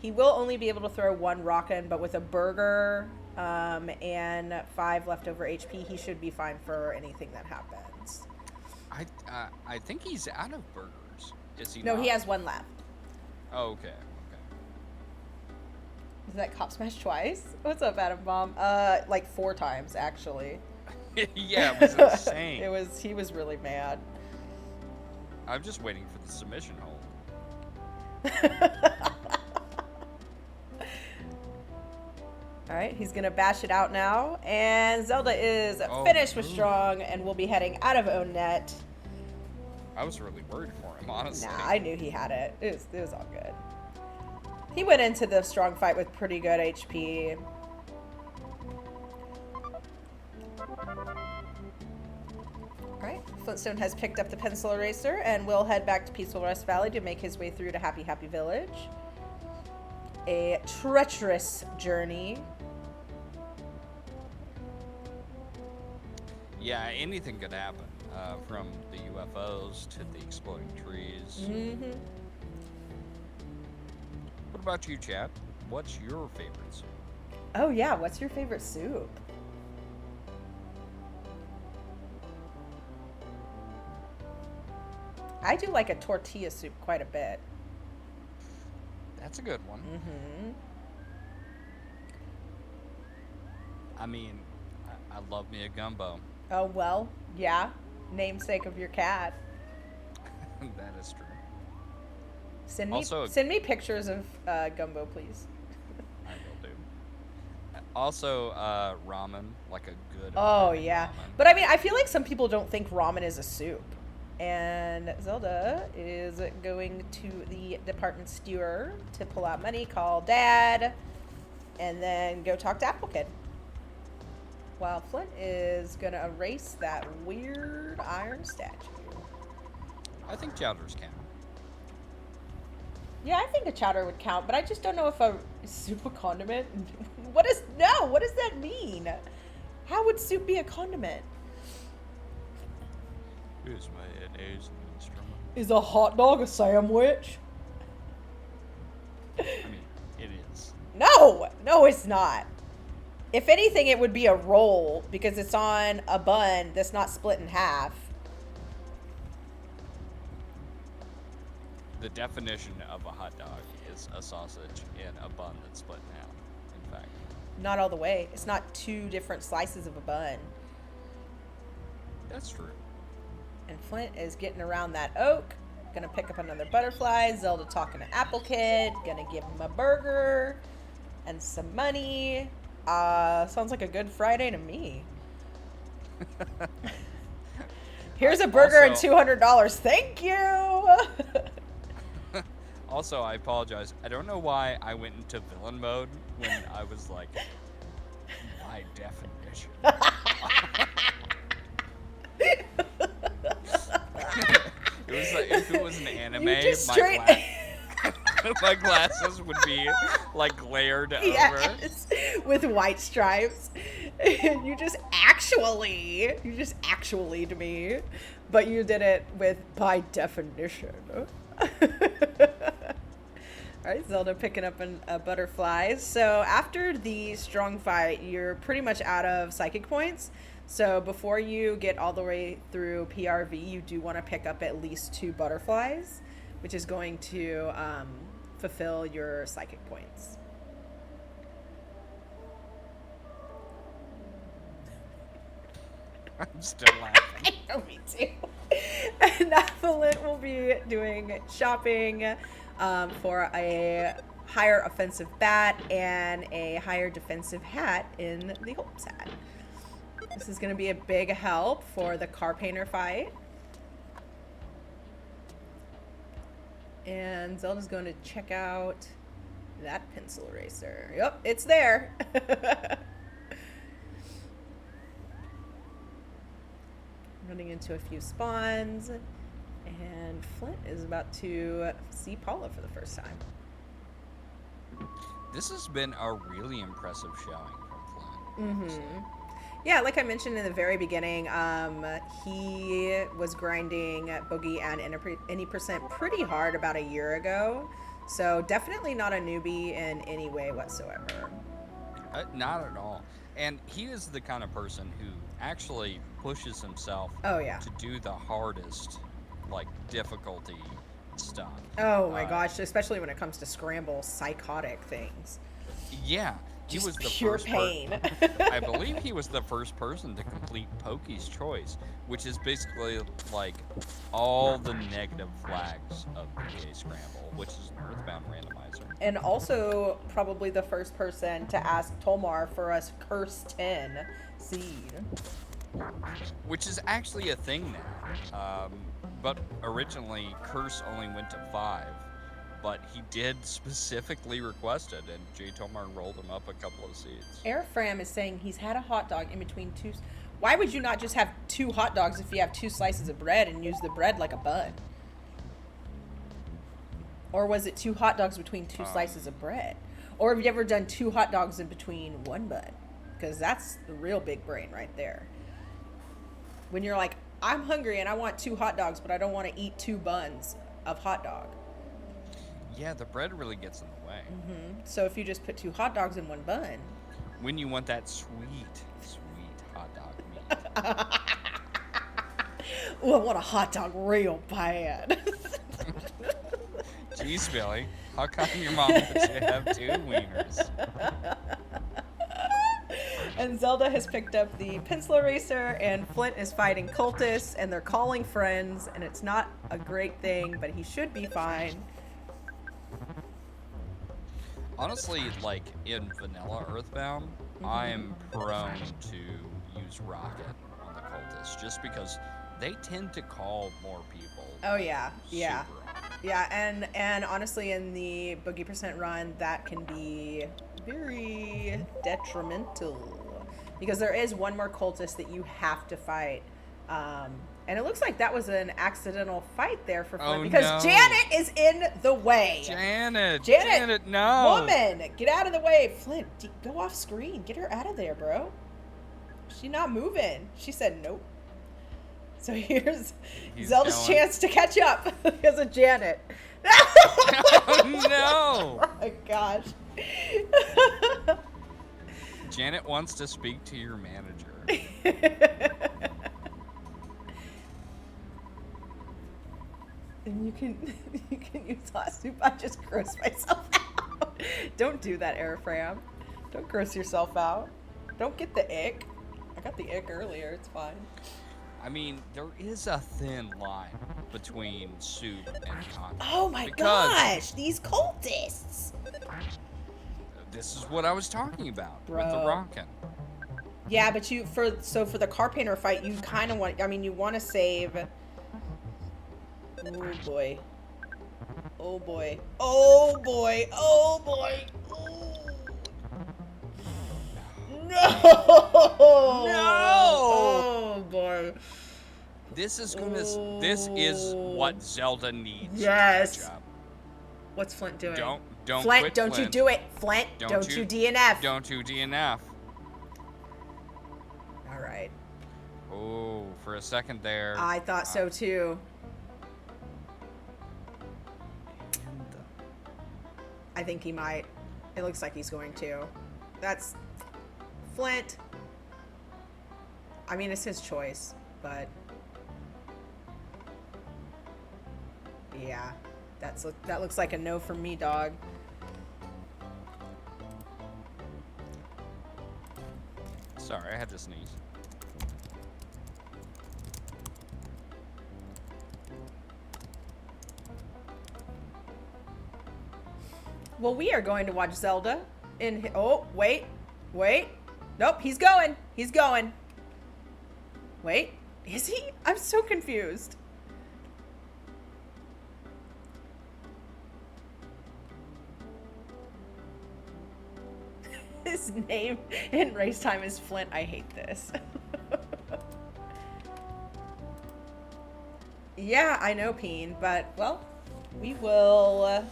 Speaker 1: He will only be able to throw 1 rockin', but with a burger, and 5 leftover HP. He should be fine for anything that happens.
Speaker 2: I think he's out of burgers. Is he
Speaker 1: No,
Speaker 2: not?
Speaker 1: he has 1 left.
Speaker 2: Oh, okay.
Speaker 1: Is that cop smash twice? What's up, Adam Bomb? Like 4 times actually.
Speaker 2: Yeah, it was insane.
Speaker 1: He was really mad.
Speaker 2: I'm just waiting for the submission hold.
Speaker 1: All right, he's gonna bash it out now, and Zelda is finished with strong, and we'll be heading out of own net.
Speaker 2: I was really worried for him, honestly.
Speaker 1: Nah, I knew he had it. It was all good. He went into the strong fight with pretty good HP. Alright, Flintstone has picked up the pencil eraser and will head back to Peaceful Rest Valley to make his way through to Happy Happy Village. A treacherous journey.
Speaker 2: Yeah, anything could happen. From the UFOs to the exploding trees.
Speaker 1: Mm-hmm.
Speaker 2: What about you, Chad? What's your favorite soup?
Speaker 1: Oh yeah, what's your favorite soup? I do like a tortilla soup quite a bit.
Speaker 2: That's a good one.
Speaker 1: Mm-hmm.
Speaker 2: I mean, I love me a gumbo.
Speaker 1: Oh, well, yeah. Namesake of your cat.
Speaker 2: That is true.
Speaker 1: Send me pictures of gumbo, please.
Speaker 2: I will do. Also, ramen, like a good.
Speaker 1: Oh, yeah.
Speaker 2: Ramen.
Speaker 1: But I mean, I feel like some people don't think ramen is a soup. And Zelda is going to the department store to pull out money, call Dad, and then go talk to Apple Kid. While Flint is going to erase that weird iron statue.
Speaker 2: I think chowders count.
Speaker 1: Yeah, I think a chowder would count, but I just don't know if a soup a condiment. What does that mean? How would soup be a condiment?
Speaker 2: Is mayonnaise an instrument?
Speaker 1: Is a hot dog a sandwich?
Speaker 2: I mean, it is.
Speaker 1: No, it's not. If anything, it would be a roll because it's on a bun that's not split in half.
Speaker 2: The definition of a hot dog is a sausage in a bun that's split in half, in fact.
Speaker 1: Not all the way. It's not 2 different slices of a bun.
Speaker 2: That's true.
Speaker 1: And Flint is getting around that oak. Gonna pick up another butterfly. Zelda talking to Apple Kid. Gonna give him a burger and some money. Sounds like a good Friday to me. Here's a burger and $200. Thank you.
Speaker 2: Also, I apologize. I don't know why I went into villain mode when I was like, by definition. It was like if it was an anime, my glasses would be like glared over.
Speaker 1: Yes, with white stripes. You just actually to me, but you did it with by definition. All right, Zelda picking up a butterfly. So after the strong fight, you're pretty much out of psychic points. So before you get all the way through PRV, you do want to pick up at least 2 butterflies, which is going to fulfill your psychic points.
Speaker 2: I'm still laughing.
Speaker 1: I know, me too. And Flint will be doing shopping for a higher offensive bat and a higher defensive hat in the Hope's hat. This is going to be a big help for the car painter fight. And Zelda's going to check out that pencil eraser. Yep, it's there. Running into a few spawns. And Flint is about to see Paula for the first time.
Speaker 2: This has been a really impressive showing from Flint.
Speaker 1: Mm-hmm. Yeah, like I mentioned in the very beginning, he was grinding Boogey and any percent pretty hard about a year ago. So definitely not a newbie in any way whatsoever.
Speaker 2: Not at all. And he is the kind of person who actually pushes himself
Speaker 1: Oh yeah.
Speaker 2: to do the hardest, like, difficulty stuff.
Speaker 1: Oh my
Speaker 2: Uh,
Speaker 1: gosh, especially when it comes to scramble psychotic things.
Speaker 2: yeah, he
Speaker 1: Just
Speaker 2: was the
Speaker 1: pure
Speaker 2: first per.
Speaker 1: pain.
Speaker 2: I believe he was the first person to complete Pokey's Choice, which is basically like all the negative flags of PA Scramble, which is an Earthbound randomizer.
Speaker 1: And also probably the first person to ask Tolmar for a curse 10 seed.
Speaker 2: Which is actually a thing now. But originally, Curse only went to 5. But he did specifically request it, and Jay Tomar rolled him up a couple of seats.
Speaker 1: Airfram is saying he's had a hot dog in between two. Why would you not just have 2 hot dogs if you have 2 slices of bread and use the bread like a bun? Or was it 2 hot dogs between 2 slices of bread? Or have you ever done 2 hot dogs in between 1 bun? Because that's the real big brain right there. When you're like, I'm hungry and I want 2 hot dogs, but I don't want to eat 2 buns of hot dog.
Speaker 2: Yeah, the bread really gets in the way.
Speaker 1: So if you just put 2 hot dogs in 1 bun.
Speaker 2: When you want that sweet, sweet hot dog meat.
Speaker 1: Oh, I want a hot dog real bad.
Speaker 2: Jeez, Billy, how come your mom lets you have 2 wieners?
Speaker 1: And Zelda has picked up the pencil eraser, and Flint is fighting cultists, and they're calling friends, and it's not a great thing, but he should be fine.
Speaker 2: Honestly, like in vanilla Earthbound, I am prone to use Rocket on the cultists just because they tend to call more people.
Speaker 1: Oh yeah, yeah.
Speaker 2: Super often.
Speaker 1: Yeah, and honestly, in the Boogie Percent run, that can be very detrimental. Because there is one more cultist that you have to fight. And it looks like that was an accidental fight there for Flint.
Speaker 2: Oh,
Speaker 1: because
Speaker 2: no.
Speaker 1: Janet is in the way.
Speaker 2: Janet, no.
Speaker 1: Woman, get out of the way. Flint, go off screen. Get her out of there, bro. She's not moving. She said nope. So here's Zelda's
Speaker 2: going.
Speaker 1: chance to catch up because of Janet.
Speaker 2: Oh, no.
Speaker 1: Oh my gosh.
Speaker 2: Janet wants to speak to your manager.
Speaker 1: And you can use hot soup. I just gross myself out. Don't do that, Airfram. Don't gross yourself out. Don't get the ick. I got the ick earlier. It's fine.
Speaker 2: I mean, there is a thin line between soup and content.
Speaker 1: Oh my gosh, these cultists.
Speaker 2: This is what I was talking about with the
Speaker 1: Bro.
Speaker 2: rockin'.
Speaker 1: Yeah, but for the car painter fight, you kind of want. I mean, you want to save. Oh boy. Oh boy. Oh boy. Oh boy. Oh. No.
Speaker 2: No.
Speaker 1: Oh boy.
Speaker 2: This is what Zelda needs.
Speaker 1: Yes.
Speaker 2: To catch up.
Speaker 1: What's Flint doing?
Speaker 2: Don't
Speaker 1: Flint,
Speaker 2: quit,
Speaker 1: don't
Speaker 2: Flint.
Speaker 1: you do it. Flint, don't you DNF.
Speaker 2: Don't you DNF.
Speaker 1: All right.
Speaker 2: Oh, for a second there.
Speaker 1: I thought so too. I think he might. It looks like he's going to. That's Flint. I mean, it's his choice, but yeah, that looks like a no from me, dog.
Speaker 2: Sorry, I had to sneeze.
Speaker 1: Well, we are going to watch Zelda in. Oh, wait. Nope, he's going. Wait, is he? I'm so confused. His name in race time is Flint. I hate this. Yeah, I know, Peen, but, well, we will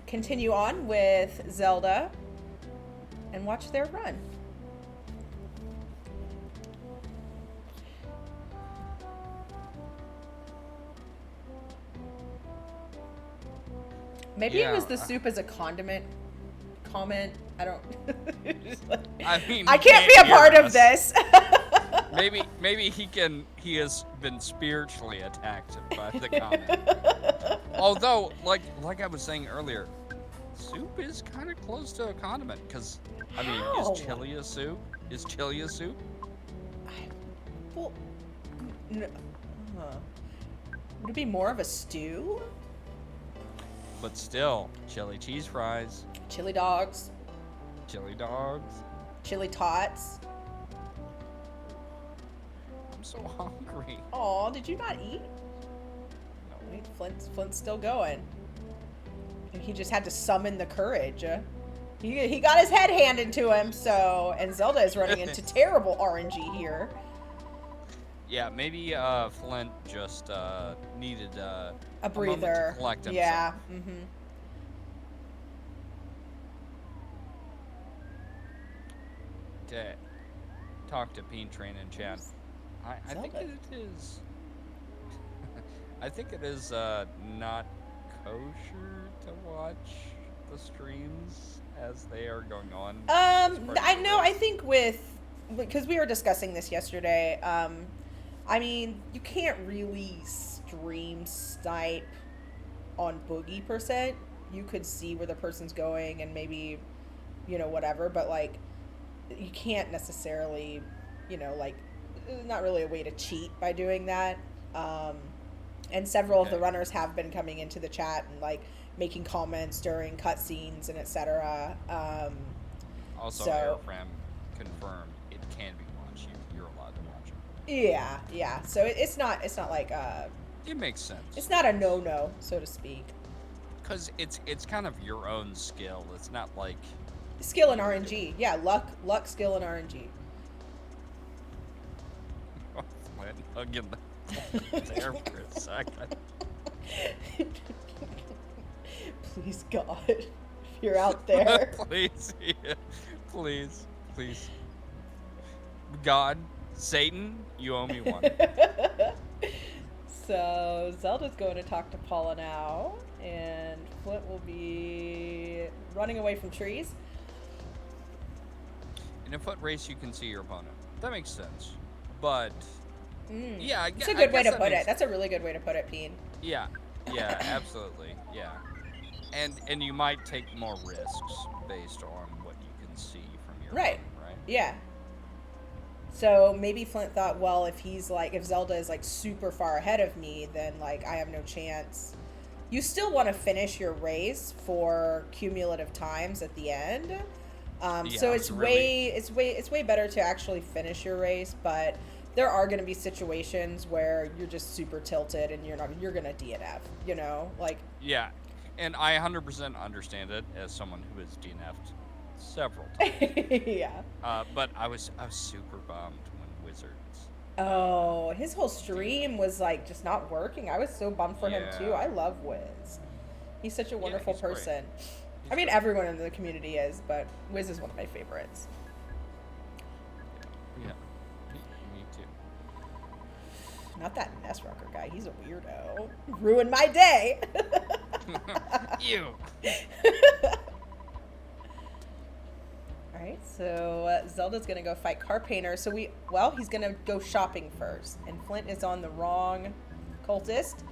Speaker 1: continue on with Zelda and watch their run. Maybe it was the soup as a condiment comment? I don't.
Speaker 2: I mean,
Speaker 1: I can't be a part of this.
Speaker 2: Maybe he has been spiritually attacked by the comment. Although, like I was saying earlier, soup is kind of close to a condiment because, I mean,
Speaker 1: How?
Speaker 2: is chili a soup? Is chili a soup?
Speaker 1: Well, would it be more of a stew?
Speaker 2: But still, chili cheese fries,
Speaker 1: Chili dogs,
Speaker 2: chili dogs.
Speaker 1: chili tots.
Speaker 2: I'm so hungry.
Speaker 1: Aw, did you not eat?
Speaker 2: No.
Speaker 1: Wait, Flint's still going. And he just had to summon the courage. He got his head handed to him, so... And Zelda is running into terrible RNG here.
Speaker 2: Yeah, maybe Flint just needed
Speaker 1: A
Speaker 2: moment
Speaker 1: breather.
Speaker 2: to collect himself.
Speaker 1: Yeah, mm-hmm.
Speaker 2: To talk to Peen Train and chat. I think
Speaker 1: Zelda.
Speaker 2: it is. I think it is not kosher to watch the streams as they are going on.
Speaker 1: I know. I think because we were discussing this yesterday. I mean, you can't really stream snipe on Boogey %. You could see where the person's going and maybe, whatever. But like, you can't necessarily, like, not really a way to cheat by doing that. And several of the runners have been coming into the chat and like making comments during cutscenes and etc.
Speaker 2: Also,
Speaker 1: so,
Speaker 2: Airfram confirmed it can be watched. You're allowed to watch it.
Speaker 1: Yeah. So it's not like
Speaker 2: It makes sense.
Speaker 1: it's not a no, so to speak.
Speaker 2: Because it's kind of your own skill. It's not like
Speaker 1: Skill and RNG. Yeah, luck, skill, and RNG.
Speaker 2: Flint hugging the there for a second.
Speaker 1: Please, God, if you're out there.
Speaker 2: Please, yeah. Please. God, Satan, you owe me one.
Speaker 1: So Zelda's going to talk to Paula now, and Flint will be running away from trees.
Speaker 2: In a foot race, you can see your opponent. That makes sense. But yeah,
Speaker 1: It's a good way to put it. That's a really good way to put it, Peen.
Speaker 2: Yeah, absolutely, yeah. And you might take more risks based on what you can see from your opponent, right?
Speaker 1: Yeah. So maybe Flint thought, well, if Zelda is like super far ahead of me, then like I have no chance. You still want to finish your race for cumulative times at the end. So it's way better to actually finish your race, but there are going to be situations where you're just super tilted and you're going to DNF, like.
Speaker 2: Yeah. And I 100% understand it as someone who has DNF'd several times.
Speaker 1: Yeah.
Speaker 2: But I was super bummed when Wizards.
Speaker 1: Oh, his whole stream was like just not working. I was so bummed for him too.
Speaker 2: Yeah.
Speaker 1: I love Wiz. He's such a wonderful
Speaker 2: he's great.
Speaker 1: person.
Speaker 2: He's
Speaker 1: I mean,
Speaker 2: great.
Speaker 1: everyone in the community is, but Wiz is one of my favorites.
Speaker 2: Yeah. Me too.
Speaker 1: Not that Nessrucker guy. He's a weirdo. Ruined my day.
Speaker 2: Ew.
Speaker 1: Alright, so Zelda's gonna go fight Carpainter. So he's gonna go shopping first. And Flint is on the wrong cultist.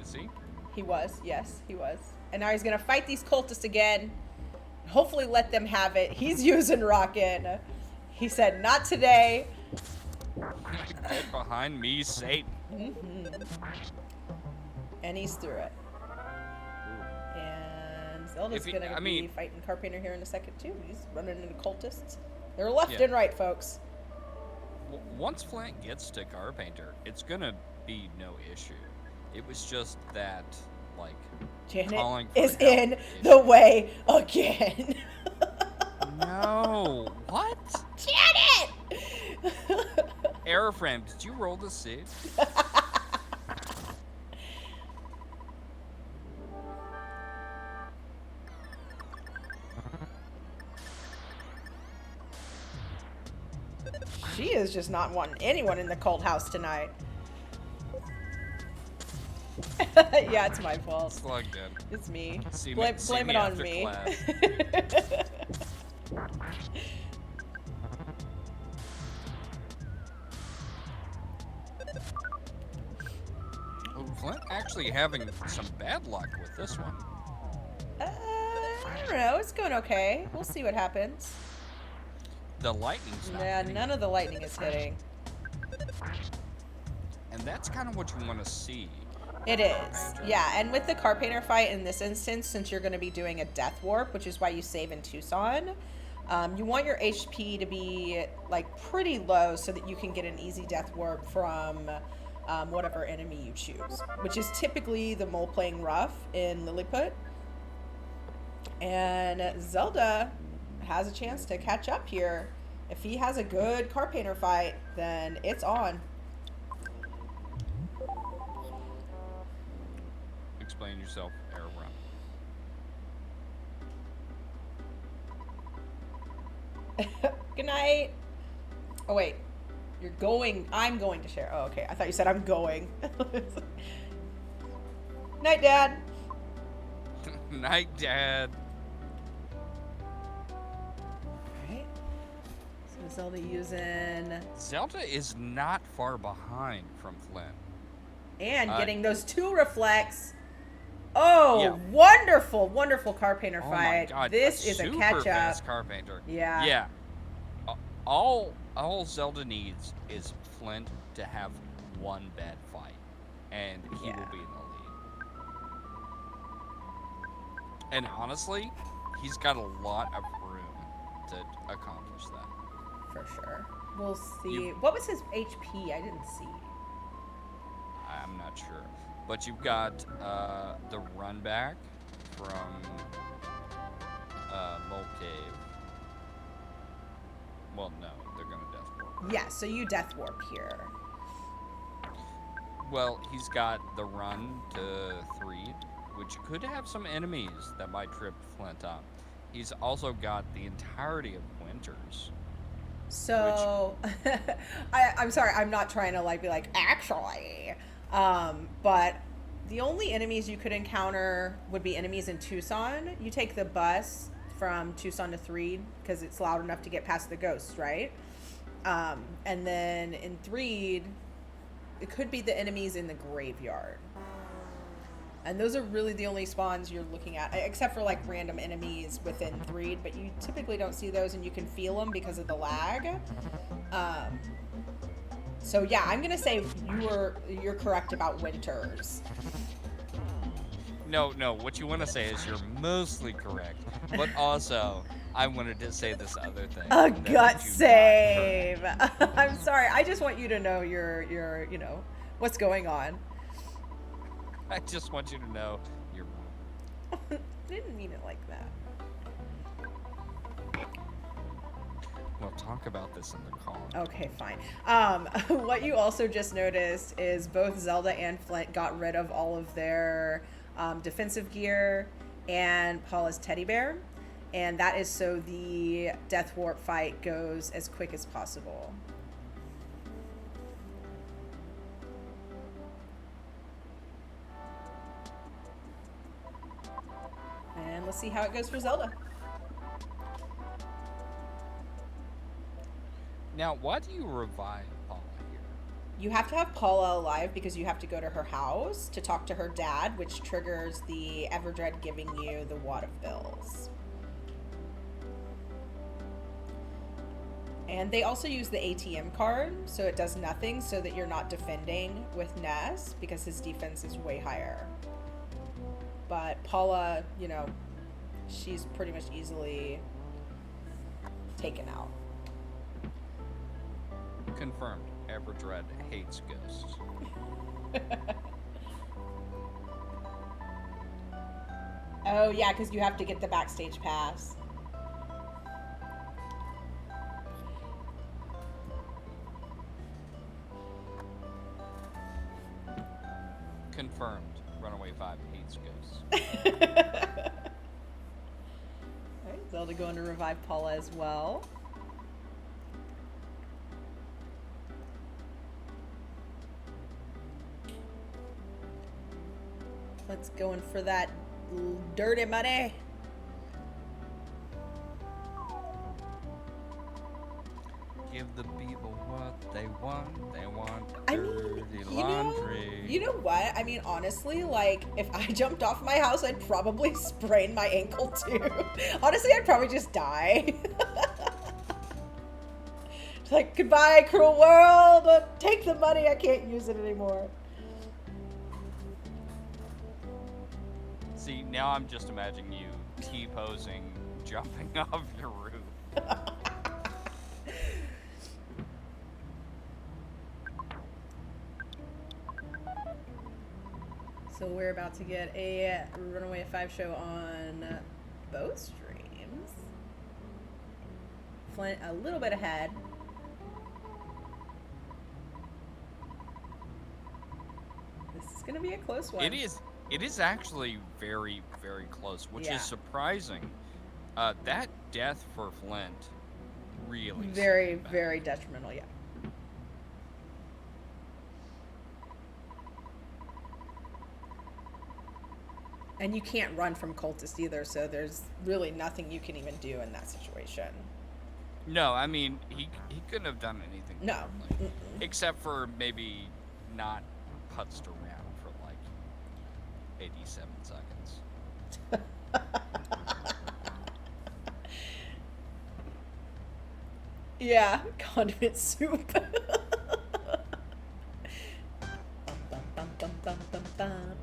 Speaker 2: Is he?
Speaker 1: He was, yes, he was. And now he's gonna fight these cultists again. Hopefully let them have it. He's using Rockin'. He said, not today.
Speaker 2: Get behind me, Satan.
Speaker 1: Mm-hmm. And he's through it. And Zelda's gonna be fighting Carpainter here in a second too. He's running into cultists. They're left and right, folks.
Speaker 2: Once Flint gets to Carpainter, it's gonna be no issue. It was just that, like,
Speaker 1: Janet is in the way again.
Speaker 2: No. What?
Speaker 1: Janet!
Speaker 2: Airframe, did you roll the seed?
Speaker 1: She is just not wanting anyone in the cult house tonight. Yeah, it's my fault.
Speaker 2: Slugged in.
Speaker 1: It's me.
Speaker 2: See
Speaker 1: Blame
Speaker 2: me
Speaker 1: it on
Speaker 2: after
Speaker 1: me.
Speaker 2: class. Oh, Flint actually having some bad luck with this one.
Speaker 1: I don't know. It's going okay. We'll see what happens.
Speaker 2: The lightning's not
Speaker 1: Yeah,
Speaker 2: hitting,
Speaker 1: none of the lightning is hitting.
Speaker 2: and that's kind of what you want to see.
Speaker 1: It is. Yeah, and with the car painter fight in this instance, since you're going to be doing a death warp, which is why you save in Tucson, you want your HP to be like pretty low so that you can get an easy death warp from whatever enemy you choose, which is typically the mole playing rough in Lilliput. And Zelda has a chance to catch up here. If he has a good car painter fight, then it's on.
Speaker 2: Explain yourself, error run.
Speaker 1: Good night. Oh, wait. You're going. I'm going to share. Oh, okay. I thought you said I'm going. Night, Dad.
Speaker 2: Night, Dad.
Speaker 1: Alright. So Zelda using.
Speaker 2: Zelda is not far behind from Flynn.
Speaker 1: And getting those 2 reflects. Oh, yeah. Wonderful, wonderful car painter fight.
Speaker 2: My God,
Speaker 1: this is a catch up.
Speaker 2: Fast car painter.
Speaker 1: Yeah.
Speaker 2: Yeah. All Zelda needs is Flint to have one bad fight, and he will be in the lead. And honestly, he's got a lot of room to accomplish that.
Speaker 1: For sure. We'll see. What was his HP? I didn't see.
Speaker 2: I'm not sure. But you've got the run back from Mole Cave. Well, no, they're going to death warp.
Speaker 1: Yeah, so you death warp here.
Speaker 2: Well, he's got the run to Threed, which could have some enemies that might trip Flint up. He's also got the entirety of Winters.
Speaker 1: So, I'm sorry, I'm not trying to be like, actually. But the only enemies you could encounter would be enemies in Tucson. You take the bus from Tucson to Threed because it's loud enough to get past the ghosts, right? And then in Threed, it could be the enemies in the graveyard. And those are really the only spawns you're looking at, except for random enemies within Threed, but you typically don't see those and you can feel them because of the lag. So yeah, I'm gonna say you're correct about Winters.
Speaker 2: No, what you want to say is you're mostly correct, but also I wanted to say this other thing.
Speaker 1: A gut save. I'm sorry. I just want you to know your what's going on.
Speaker 2: I just want you to know you're wrong.
Speaker 1: I didn't mean it like that.
Speaker 2: We'll talk about this in the car.
Speaker 1: Okay, fine. What you also just noticed is both Zelda and Flint got rid of all of their defensive gear and Paula's teddy bear. And that is so the death warp fight goes as quick as possible. And let's see how it goes for Zelda.
Speaker 2: Now, why do you revive Paula here?
Speaker 1: You have to have Paula alive because you have to go to her house to talk to her dad, which triggers the Everdread giving you the wad of bills. And they also use the ATM card, so it does nothing, so that you're not defending with Ness because his defense is way higher. But Paula, she's pretty much easily taken out.
Speaker 2: Confirmed. Everdread hates ghosts.
Speaker 1: Oh, yeah, because you have to get the backstage pass.
Speaker 2: Confirmed. Runaway 5 hates ghosts.
Speaker 1: Alright, Zelda going to revive Paula as well. Flint's going for that dirty money.
Speaker 2: Give the people what they want. They want
Speaker 1: I
Speaker 2: dirty
Speaker 1: mean,
Speaker 2: laundry.
Speaker 1: you know what? I mean, honestly, like, if I jumped off my house, I'd probably sprain my ankle too. Honestly, I'd probably just die. It's like, goodbye, cruel world. Take the money. I can't use it anymore.
Speaker 2: See, now I'm just imagining you T-posing, jumping off your roof.
Speaker 1: So we're about to get a Runaway 5 show on both streams. Flint a little bit ahead. This is going to be a close one.
Speaker 2: It is actually very, very close, which
Speaker 1: Yeah.
Speaker 2: is surprising. That death for Flint really
Speaker 1: Very,
Speaker 2: set him back.
Speaker 1: very detrimental, yeah. And you can't run from cultists either, so there's really nothing you can even do in that situation.
Speaker 2: No, I mean, he couldn't have done anything
Speaker 1: No.
Speaker 2: differently. Except for maybe not putzed around for like 87 seconds.
Speaker 1: Yeah, condiment soup. Bum, bum, bum, bum, bum, bum.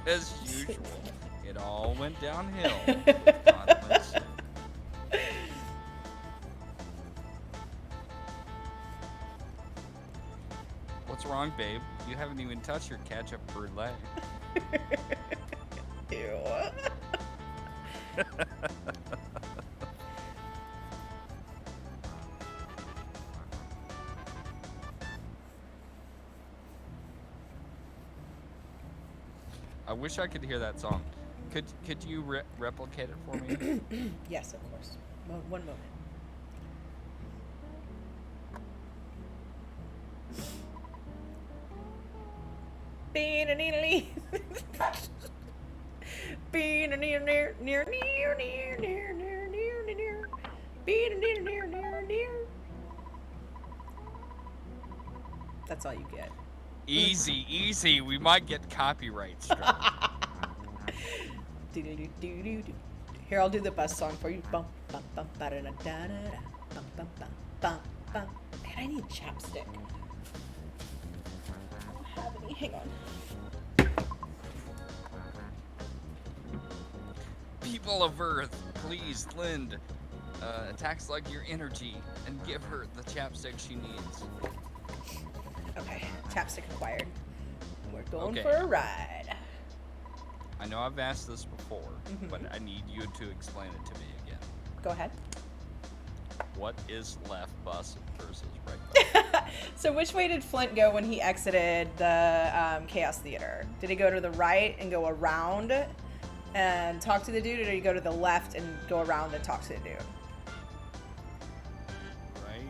Speaker 2: As usual, it all went downhill. with condiment soup. What's wrong, babe? You haven't even touched your ketchup brulee.
Speaker 1: Ew.
Speaker 2: I wish I could hear that song. Could you replicate it for me?
Speaker 1: Yes, of course. One moment. Being a near being a near being a near. That's all you get.
Speaker 2: Easy, easy. We might get copyright strike.
Speaker 1: Here, I'll do the bus song for you. Bum, bum, bum, ba-da-da-da-da-da. Bum, bum, bum, bum, bum. Man, I need chapstick. I don't have any. Hang on.
Speaker 2: People of Earth, please lend attacks like your energy and give her the chapstick she needs.
Speaker 1: Okay, chapstick acquired. We're going
Speaker 2: Okay.
Speaker 1: for a ride.
Speaker 2: I know I've asked this before, but I need you to explain it to me again.
Speaker 1: Go ahead.
Speaker 2: What is left bus versus right bus?
Speaker 1: So which way did Flint go when he exited the Chaos Theater? Did he go to the right and go around and talk to the dude, or did he go to the left and go around and talk to the dude?
Speaker 2: Right?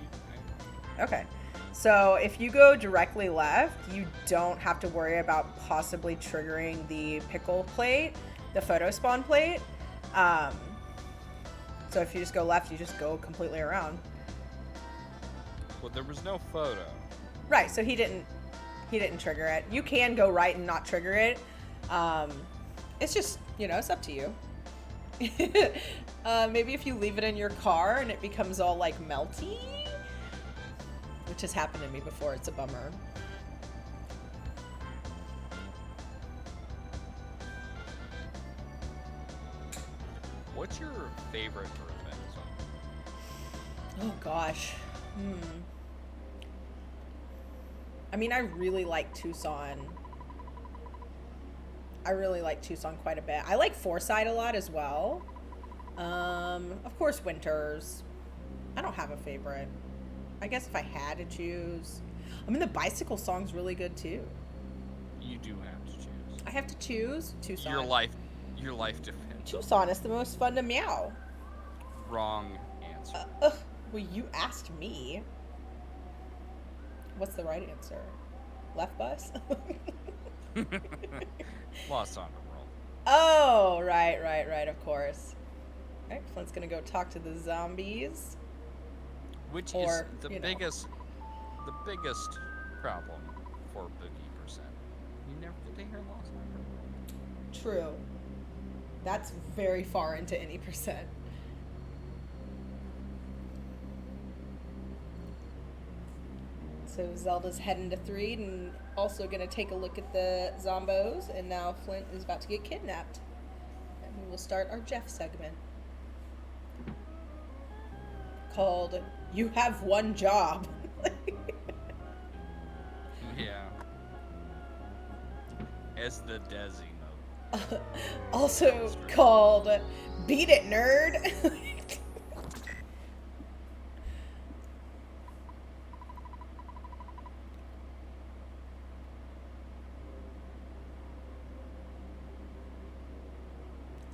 Speaker 1: Okay. So if you go directly left, you don't have to worry about possibly triggering the pickle plate, the photo spawn plate. So if you just go left, you just go completely around.
Speaker 2: Well, there was no photo.
Speaker 1: Right, so he didn't trigger it. You can go right and not trigger it. It's just, it's up to you. Maybe if you leave it in your car and it becomes all like melty, which has happened to me before, it's a bummer.
Speaker 2: What's your favorite Earthman song?
Speaker 1: Oh gosh. I mean, I really like Tucson. I really like Tucson quite a bit. I like Foresight a lot as well. Of course, Winters. I don't have a favorite. I guess if I had to choose. I mean, the bicycle song's really good too.
Speaker 2: You do have to choose.
Speaker 1: I have to choose Tucson.
Speaker 2: Your life depends.
Speaker 1: Tucson is the most fun to meow.
Speaker 2: Wrong answer.
Speaker 1: Well, you asked me. What's the right answer? Left bus?
Speaker 2: Lost on the roll.
Speaker 1: Oh, right, of course. All right, Flint's gonna go talk to the zombies.
Speaker 2: Which is
Speaker 1: Or, you know.
Speaker 2: the biggest problem for Boogie percent. You never get to hear Lost on the roll.
Speaker 1: True. That's very far into any percent. So Zelda's heading to 3 and also gonna take a look at the zombos, and now Flint is about to get kidnapped. And we will start our Jeff segment. Called You Have One Job.
Speaker 2: Yeah. As the Desi mode.
Speaker 1: Also called Beat It Nerd.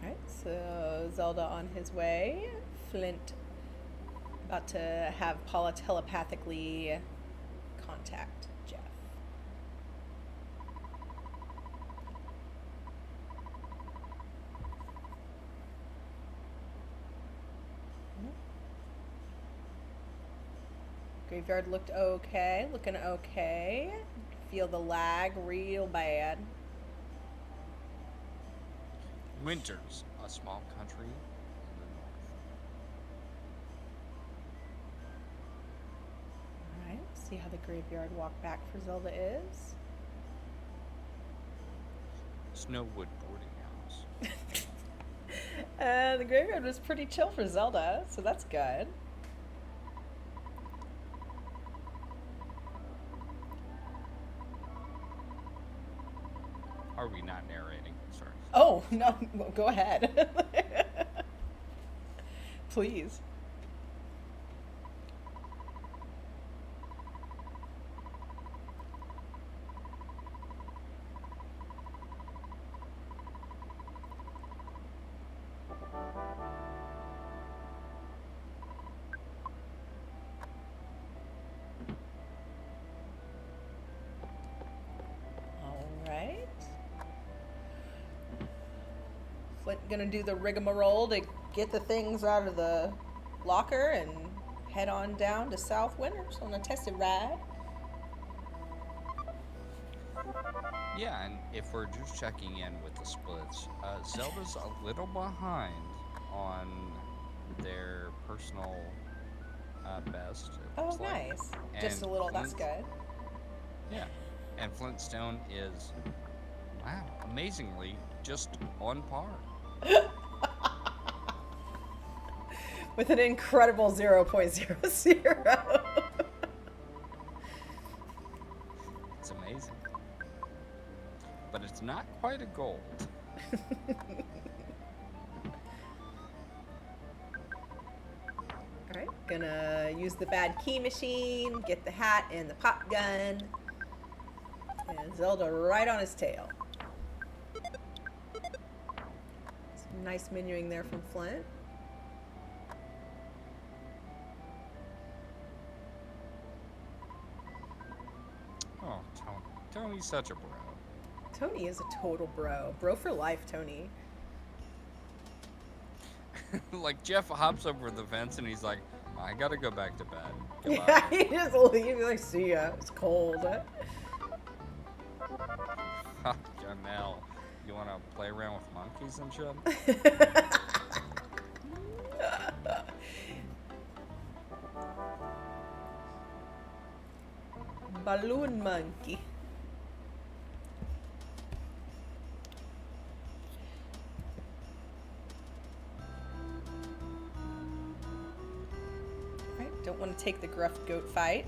Speaker 1: Alright, so Zelda on his way. Flint about to have Paula telepathically contact Jeff. Graveyard looked okay, looking okay. Feel the lag real bad.
Speaker 2: Winters, a small country in the north.
Speaker 1: Alright, see how the graveyard walk back for Zelda is.
Speaker 2: Snowwood boarding house.
Speaker 1: The graveyard was pretty chill for Zelda, so that's good.
Speaker 2: Are we not narrating? Sorry.
Speaker 1: Oh, no, go ahead. Please. Alright. Flint gonna do the rigmarole to get the things out of the locker and head on down to South Winters on a tested ride.
Speaker 2: Yeah, and if we're just checking in with the splits, Zelda's a little behind on their personal best. It
Speaker 1: Oh,
Speaker 2: looks like.
Speaker 1: nice. Just a little, that's good.
Speaker 2: Yeah, and Flintstone is, wow, amazingly just on par.
Speaker 1: With an incredible 0.00.
Speaker 2: It's amazing. But it's not quite a gold.
Speaker 1: Alright, gonna use the bad key machine, get the hat and the pop gun. And Zelda right on his tail. Some nice menuing there from Flint.
Speaker 2: Oh, Tony's such a bro.
Speaker 1: Tony is a total bro. Bro for life, Tony.
Speaker 2: Like, Jeff hops over the fence and he's like, I gotta go back to bed.
Speaker 1: Yeah,
Speaker 2: Goodbye.
Speaker 1: he just leaves like, see ya. It's cold.
Speaker 2: Janelle, you wanna play around with monkeys and shit?
Speaker 1: Balloon monkey. Right, don't want to take the gruff goat fight.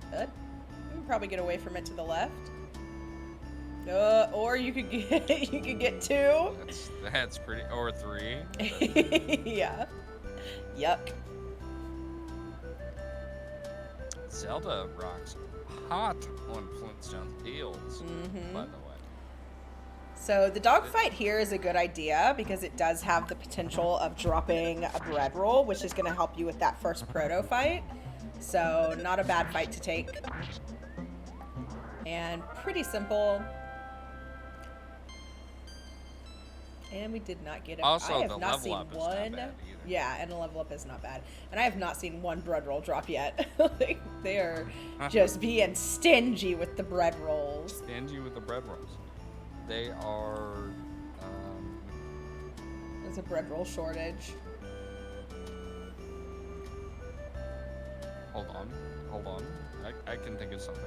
Speaker 1: But you can probably get away from it to the left. Or you could get you could get 2.
Speaker 2: That's pretty, or 3.
Speaker 1: Yeah. Yuck.
Speaker 2: Zelda rocks hot on Flintstone's heels, by the way.
Speaker 1: So the dogfight here is a good idea because it does have the potential of dropping a bread roll, which is going to help you with that first proto fight. So not a bad fight to take. And pretty simple. And we did not get it.
Speaker 2: Also,
Speaker 1: I have
Speaker 2: the
Speaker 1: not
Speaker 2: level
Speaker 1: seen
Speaker 2: up is
Speaker 1: one.
Speaker 2: not bad either.
Speaker 1: Yeah, and the level up is not bad. And I have not seen one bread roll drop yet. Like, they are just being stingy with the bread rolls.
Speaker 2: Stingy with the bread rolls. They are.
Speaker 1: There's a bread roll shortage.
Speaker 2: Hold on. I can think of something.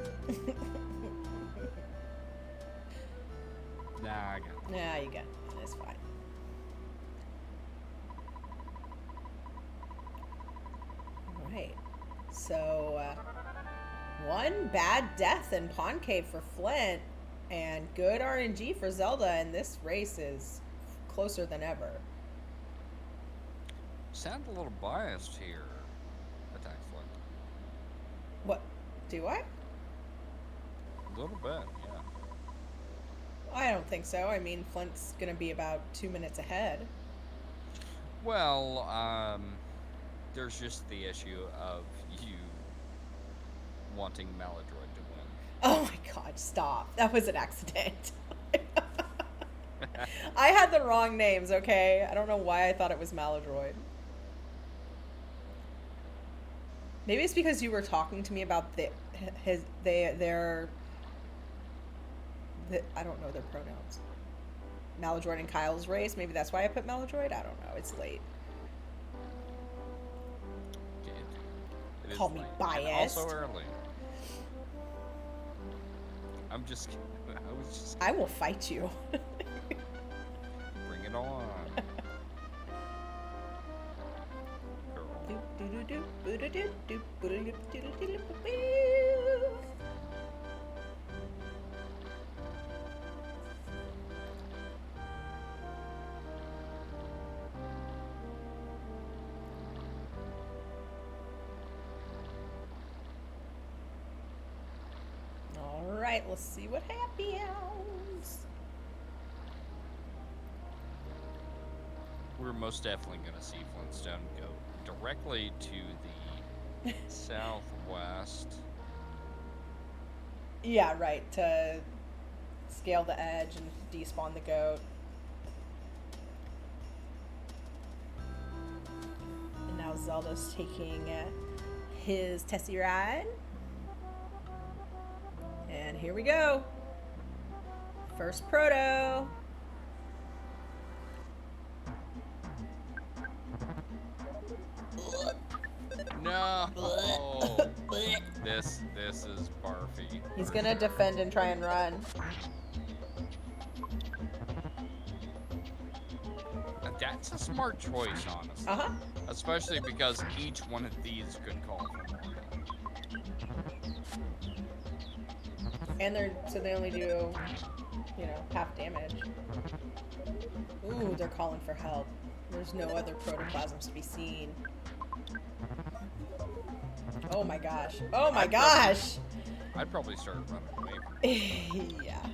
Speaker 2: Nah, I got it.
Speaker 1: Nah, you got it. It's fine. Alright. So, one bad death in Pawn Cave for Flint, and good RNG for Zelda, and this race is closer than ever.
Speaker 2: Sound a little biased here, Attack Flint.
Speaker 1: What? Do I?
Speaker 2: A little bit, yeah.
Speaker 1: I don't think so. I mean, Flint's gonna be about 2 minutes ahead.
Speaker 2: Well, there's just the issue of you wanting Maladroid to win.
Speaker 1: Oh my god, stop. That was an accident. I had the wrong names, okay? I don't know why I thought it was Maladroid. Maybe it's because you were talking to me about their I don't know their pronouns. Maladroid and Kyle's race. Maybe that's why I put Maladroid. I don't know. It's late.
Speaker 2: It is
Speaker 1: Call me
Speaker 2: late.
Speaker 1: biased.
Speaker 2: And also early. I'm just kidding.
Speaker 1: I will fight you.
Speaker 2: Bring it on.
Speaker 1: Alright, let's see what happens.
Speaker 2: We're most definitely going to see Flintstone go directly to the southwest.
Speaker 1: Yeah, right, to scale the edge and despawn the goat. And now Zelda's taking his Tessie ride. And here we go. First proto.
Speaker 2: No. This is barfy.
Speaker 1: He's gonna defend and try and run.
Speaker 2: That's a smart choice, honestly.
Speaker 1: Uh-huh.
Speaker 2: Especially because each one of these could call for more.
Speaker 1: And they only do, half damage. Ooh, they're calling for help. There's no other protoplasms to be seen. Oh my gosh. Oh my gosh!
Speaker 2: I'd probably start running away from it.
Speaker 1: Yeah.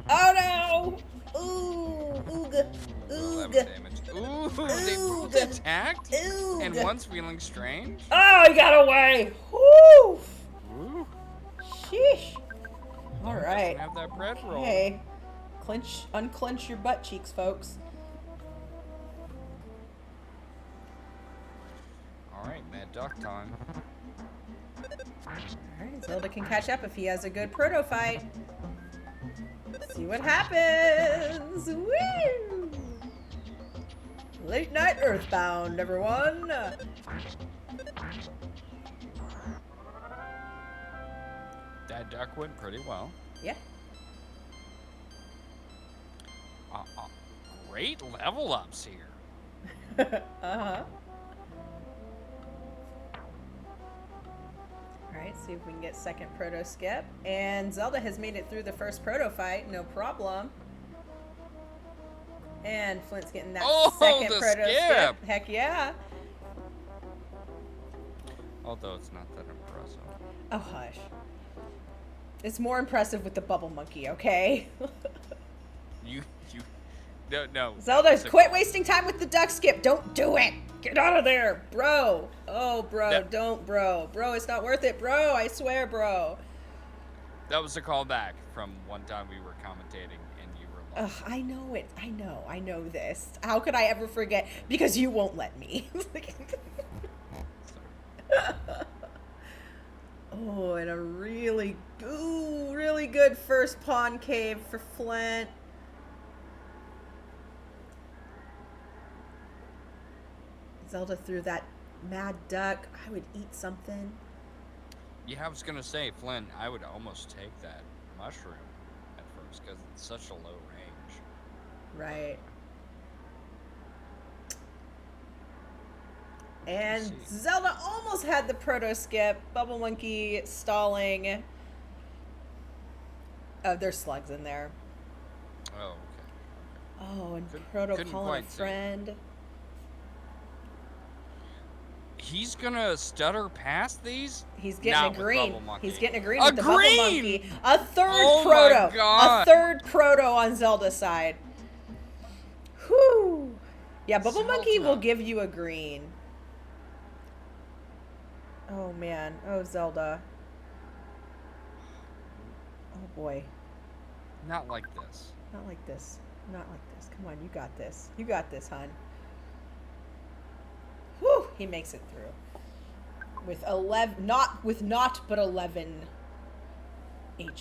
Speaker 1: Oh no! Ooh, ooga, ooga.
Speaker 2: Damage. Ooh, they both attacked?
Speaker 1: Ooga.
Speaker 2: And one's feeling strange?
Speaker 1: Oh, he got away! Woo!
Speaker 2: Ooh.
Speaker 1: Sheesh. Alright.
Speaker 2: Have that bread roll.
Speaker 1: Hey. Unclench your butt cheeks, folks.
Speaker 2: Alright, Mad Duck time.
Speaker 1: Alright, Zelda can catch up if he has a good proto fight. See what happens. Woo! Late night Earthbound, everyone.
Speaker 2: That duck went pretty well.
Speaker 1: Yeah.
Speaker 2: Great level ups here.
Speaker 1: Uh-huh. Alright, see if we can get second proto skip. And Zelda has made it through the first proto fight, no problem. And Flint's getting that second
Speaker 2: the
Speaker 1: proto skip. Heck yeah.
Speaker 2: Although it's not that impressive.
Speaker 1: Oh, hush. It's more impressive with the bubble monkey, okay?
Speaker 2: You no.
Speaker 1: Zelda, quit wasting time with the duck skip. Don't do it. Get out of there, bro. Oh, bro, don't, bro. Bro, it's not worth it, bro. I swear, bro.
Speaker 2: That was a callback from one time we were commentating and you were like,
Speaker 1: I know it. I know this. How could I ever forget? Because you won't let me. Oh, and a really good first pond cave for Flint. Zelda threw that mad duck. I would eat something.
Speaker 2: Yeah, I was gonna say, Flynn, I would almost take that mushroom at first because it's such a low range.
Speaker 1: Right. And Zelda almost had the proto skip. Bubble monkey stalling. Oh, there's slugs in there.
Speaker 2: Oh, okay.
Speaker 1: Oh, and proto calling a friend.
Speaker 2: He's gonna stutter past these?
Speaker 1: He's getting a green. He's getting a green
Speaker 2: with
Speaker 1: the bubble monkey. A third
Speaker 2: oh
Speaker 1: proto.
Speaker 2: My God.
Speaker 1: A third proto on Zelda's side. Whew. Yeah, bubble monkey will give you a green. Oh man. Oh, Zelda. Oh boy.
Speaker 2: Not like this.
Speaker 1: Not like this. Not like this. Come on, you got this. You got this, hon. Whew, he makes it through. With 11, not but 11 HP.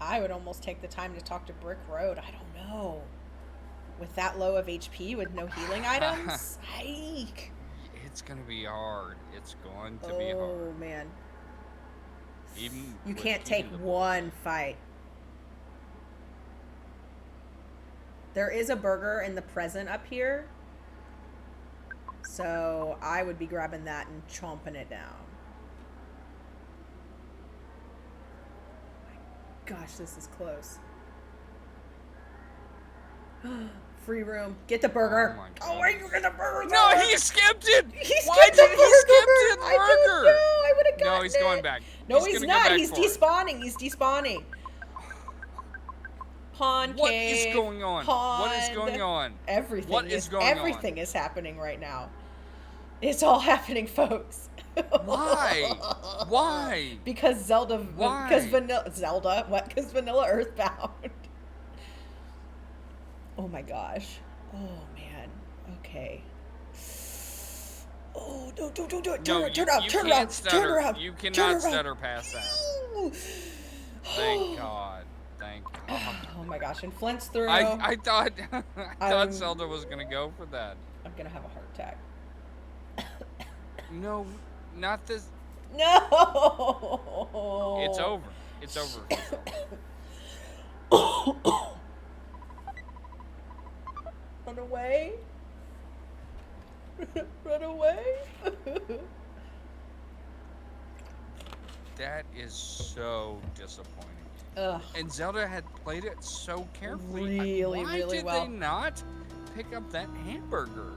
Speaker 1: I would almost take the time to talk to Brick Road. I don't know. With that low of HP, with no healing items? Hike.
Speaker 2: It's going to be hard. It's going to be hard.
Speaker 1: Oh, man.
Speaker 2: Even
Speaker 1: you can't take one fight. There is a burger in the present up here. So I would be grabbing that and chomping it down. Gosh, this is close. Free room. Get the burger. Oh, why you get the burger?
Speaker 2: No, he skipped it.
Speaker 1: Why did he skip
Speaker 2: the burger?
Speaker 1: I don't know. I would have gotten
Speaker 2: No, he's going back.
Speaker 1: No, he's not. He's despawning. He's despawning. Pond cave.
Speaker 2: What is going on?
Speaker 1: Pond.
Speaker 2: What is going on?
Speaker 1: Everything.
Speaker 2: What is going on?
Speaker 1: Everything is happening right now. It's all happening, folks.
Speaker 2: Why? Why?
Speaker 1: Because Zelda.
Speaker 2: Why?
Speaker 1: Because vanilla. Zelda. What? Because vanilla Earthbound. Oh my gosh. Oh man. Okay. Oh no! Don't do it! Turn around!
Speaker 2: You cannot stutter past that. Thank God. Thank God.
Speaker 1: Oh my gosh! And Flint's through.
Speaker 2: I thought Zelda was gonna go for that.
Speaker 1: I'm gonna have a heart attack.
Speaker 2: No, not this.
Speaker 1: No.
Speaker 2: It's over. It's over.
Speaker 1: Run away. Run away.
Speaker 2: That is so disappointing.
Speaker 1: Ugh.
Speaker 2: And Zelda had played it so carefully.
Speaker 1: Really
Speaker 2: Why
Speaker 1: well.
Speaker 2: did they not pick up that hamburger?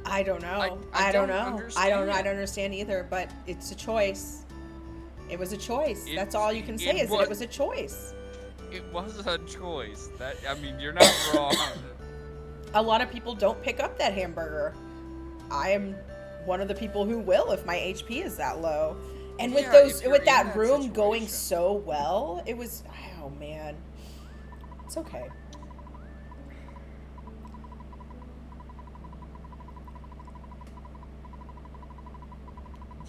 Speaker 1: I don't know.
Speaker 2: I
Speaker 1: don't know.
Speaker 2: understand.
Speaker 1: I don't understand either, but it's a choice. It was a choice. That's all you can say is that it was a choice.
Speaker 2: It was a choice. You're not wrong.
Speaker 1: A lot of people don't pick up that hamburger. I am one of the people who will if my HP is that low. And with that room situation going so well, it was, oh man. It's okay.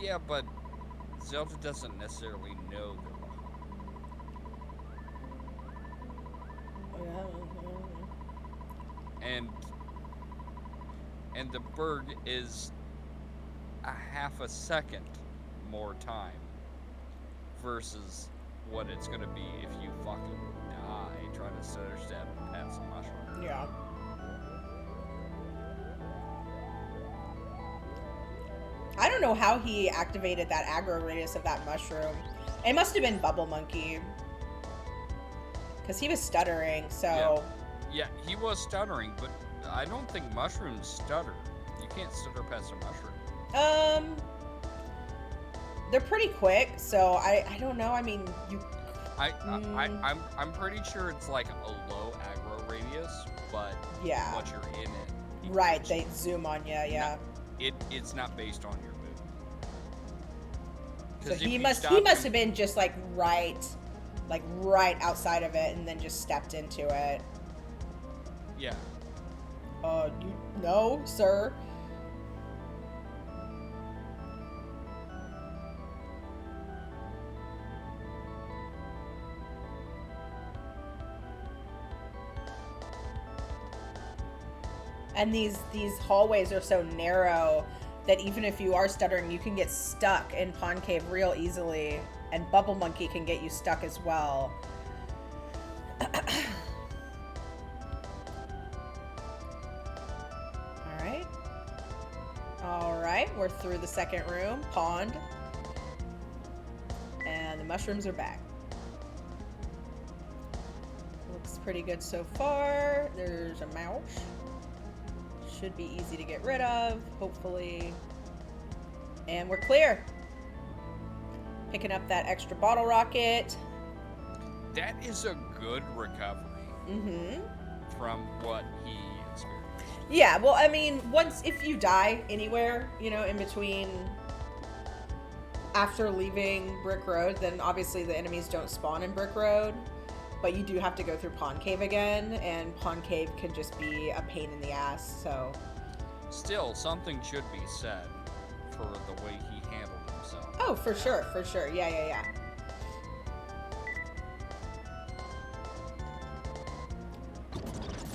Speaker 2: Yeah, but Zelda doesn't necessarily know that. And the bird is a half a second more time versus what it's gonna be if you fucking die trying to stutter step past a mushroom.
Speaker 1: Yeah. I don't know how he activated that aggro radius of that mushroom. It must have been Bubble Monkey. Because he was stuttering, so...
Speaker 2: Yeah, he was stuttering, but I don't think mushrooms stutter. You can't stutter past a mushroom.
Speaker 1: Um, they're pretty quick, so I don't know. I mean, you. Mm,
Speaker 2: I'm pretty sure it's like a low aggro radius, but
Speaker 1: yeah.
Speaker 2: once you're in it,
Speaker 1: Right,
Speaker 2: it's
Speaker 1: they zoom on you.
Speaker 2: not,
Speaker 1: Yeah.
Speaker 2: it's not based on your move.
Speaker 1: So
Speaker 2: Because if
Speaker 1: he
Speaker 2: you
Speaker 1: must he
Speaker 2: stop
Speaker 1: must
Speaker 2: and
Speaker 1: have been just like right outside of it, and then just stepped into it.
Speaker 2: yeah,
Speaker 1: You no, sir. And these hallways are so narrow that even if you are stuttering, you can get stuck in Pond Cave real easily, and Bubble Monkey can get you stuck as well. All right. All right, we're through the second room, pond, and the mushrooms are back. Looks pretty good so far. There's a mouse. Should be easy to get rid of, hopefully. And we're clear. Picking up that extra bottle rocket.
Speaker 2: that is a good recovery
Speaker 1: Mm-hmm.
Speaker 2: from what he experienced.
Speaker 1: Yeah, well, I mean, if you die anywhere, in between after leaving Brick Road, then obviously the enemies don't spawn in Brick Road. But you do have to go through Pond Cave again, and Pond Cave can just be a pain in the ass, so.
Speaker 2: Still, something should be said for the way he handled himself.
Speaker 1: Oh, for sure. Yeah.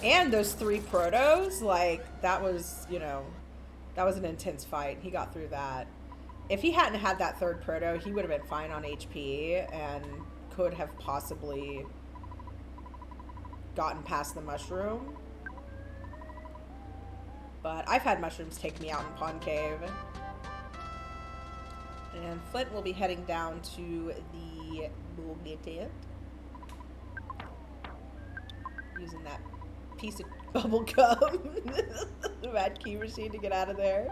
Speaker 1: And those 3 protos, like, that was an intense fight. He got through that. If he hadn't had that 3rd proto, he would have been fine on HP and could have possibly gotten past the mushroom. But I've had mushrooms take me out in Pond Cave. And Flint will be heading down to the Boogey tent. Using that piece of bubble gum, the mad key machine, to get out of there.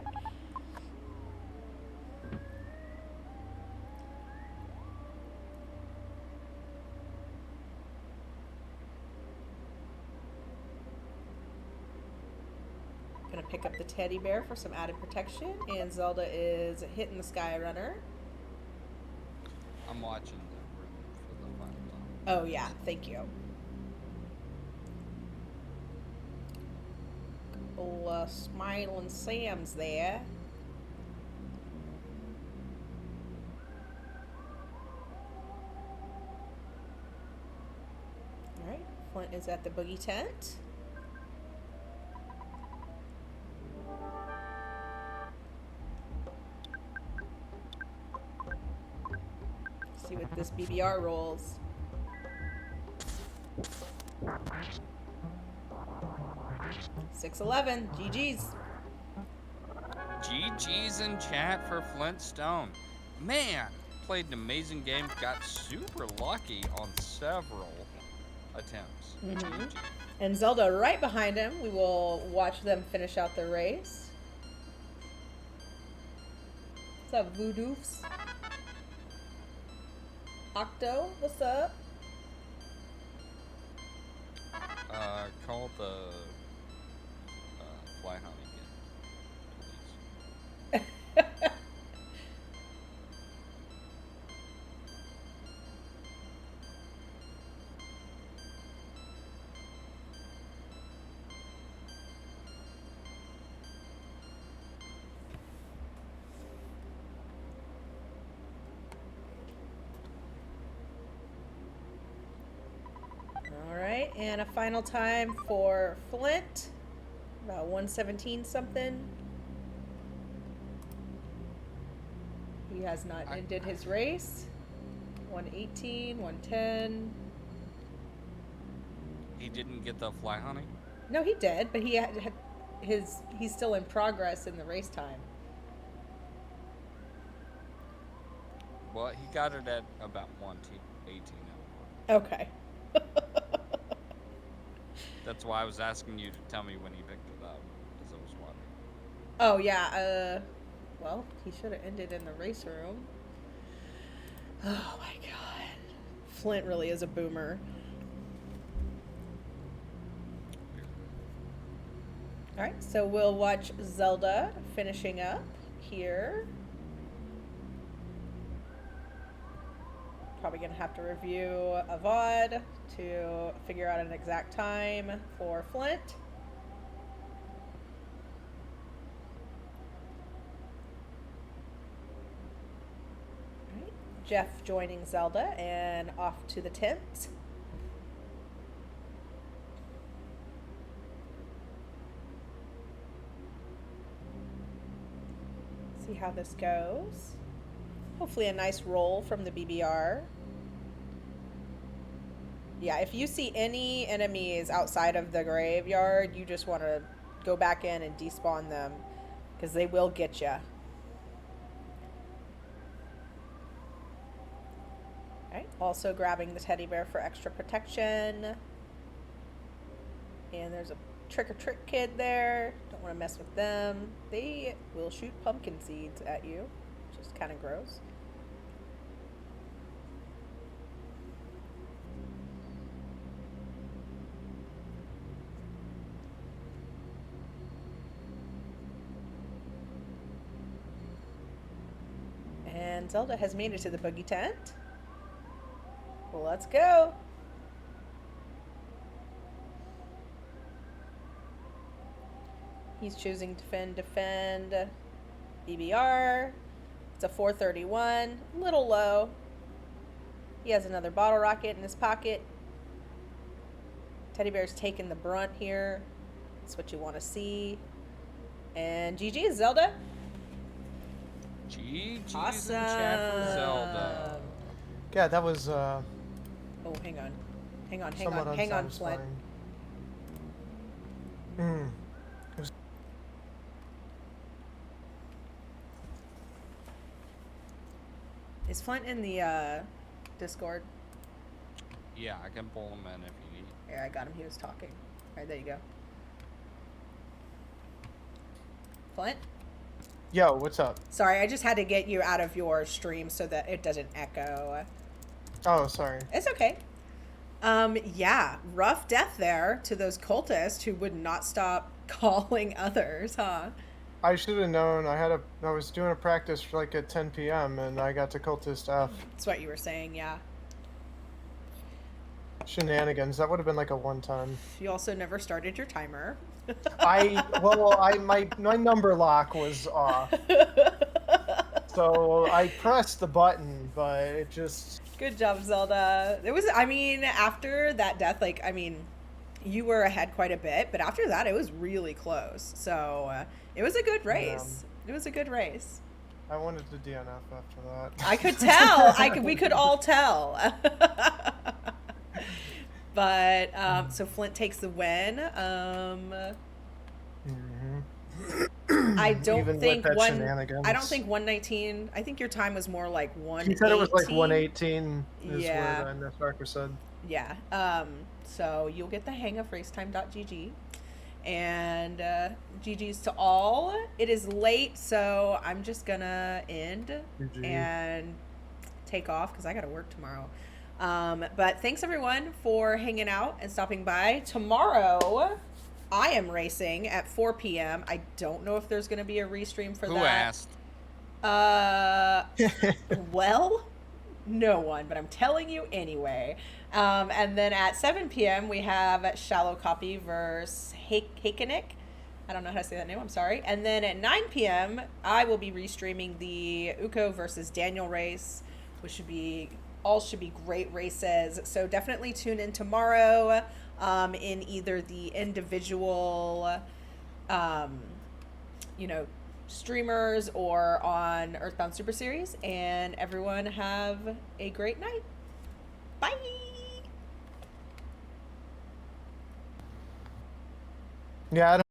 Speaker 1: Gonna pick up the teddy bear for some added protection, and Zelda is hitting the Sky Runner.
Speaker 2: I'm watching the room for the final time.
Speaker 1: Oh yeah, thank you. Couple smiling Sams there. Alright, Flint is at the Boogey tent. See what this BBR rolls. $611. GG's.
Speaker 2: GG's in chat for Flintstone. Man, played an amazing game. Got super lucky on several attempts.
Speaker 1: Mm-hmm. And Zelda right behind him. We will watch them finish out their race. What's up, Voodoofs? Octo, what's up?
Speaker 2: Call the fly honey again, please.
Speaker 1: Alright, and a final time for Flint. About 117 something. He has not ended his race. 118, 110.
Speaker 2: He didn't get the fly honey?
Speaker 1: No, he did, but he's still in progress in the race time.
Speaker 2: Well, he got it at about 118.
Speaker 1: Okay.
Speaker 2: That's why I was asking you to tell me when he picked it up, because I was wondering.
Speaker 1: Oh yeah. Well, he should have ended in the race room. Oh my god. Flint really is a boomer. All right, so we'll watch Zelda finishing up here. Probably gonna have to review a VOD to figure out an exact time for Flint. All right, Jeff joining Zelda and off to the tent. See how this goes. Hopefully a nice roll from the BBR. Yeah, if you see any enemies outside of the graveyard, you just want to go back in and despawn them, because they will get you. Alright, also grabbing the teddy bear for extra protection. And there's a trick-or-trick kid there. Don't want to mess with them. They will shoot pumpkin seeds at you, which is kind of gross. And Zelda has made it to the Boogey tent. Well, let's go. He's choosing defend, BBR. It's a 431, a little low. He has another bottle rocket in his pocket. Teddy bear's taking the brunt here. That's what you want to see. And GG, Zelda.
Speaker 2: GG's
Speaker 1: Awesome.
Speaker 2: in chat for Zelda.
Speaker 3: Yeah, that was
Speaker 1: Oh, hang on. Hang on,
Speaker 3: somewhat
Speaker 1: Flint.
Speaker 3: unsatisfying. Hmm.
Speaker 1: Is Flint in the Discord?
Speaker 2: Yeah, I can pull him in if you need.
Speaker 1: Yeah, I got him. He was talking. All right, there you go. Flint?
Speaker 3: Yo, what's up?
Speaker 1: Sorry, I just had to get you out of your stream so that it doesn't echo.
Speaker 3: Oh, sorry.
Speaker 1: It's okay. Yeah, rough death there to those cultists who would not stop calling others, huh?
Speaker 3: I should have known. I was doing a practice for like at 10 p.m. and I got to cultist F.
Speaker 1: That's what you were saying, yeah.
Speaker 3: Shenanigans. That would have been like a one-time.
Speaker 1: You also never started your timer.
Speaker 3: My number lock was off. So I pressed the button, but it just...
Speaker 1: Good job, Zelda. It was, I mean, after that death, like, I mean, you were ahead quite a bit, but after that, it was really close. So it was a good race. It was a good race.
Speaker 3: I wanted to DNF after that.
Speaker 1: I could tell. We could all tell. But so Flint takes the win. I don't think 119. I think your time was more like 118.
Speaker 3: She said it was like 118 is
Speaker 1: Yeah.
Speaker 3: what Miss Barker said.
Speaker 1: Yeah. So you'll get the hang of racetime.gg. And GG's to all. It is late, so I'm just gonna end
Speaker 3: GG.
Speaker 1: and take off because I gotta work tomorrow. But thanks everyone for hanging out and stopping by. Tomorrow, I am racing at 4 p.m. I don't know if there's gonna be a restream for
Speaker 2: Who
Speaker 1: that.
Speaker 2: asked?
Speaker 1: Well, no one, but I'm telling you anyway. And then at 7 p.m. we have Shallow Copy versus Hakenik. I don't know how to say that name, I'm sorry. And then at 9 p.m. I will be restreaming the Uko versus Daniel race, which should be great races. So definitely tune in tomorrow in either the individual streamers or on Earthbound Super Series. And everyone have a great night. Bye.
Speaker 3: Yeah, I don't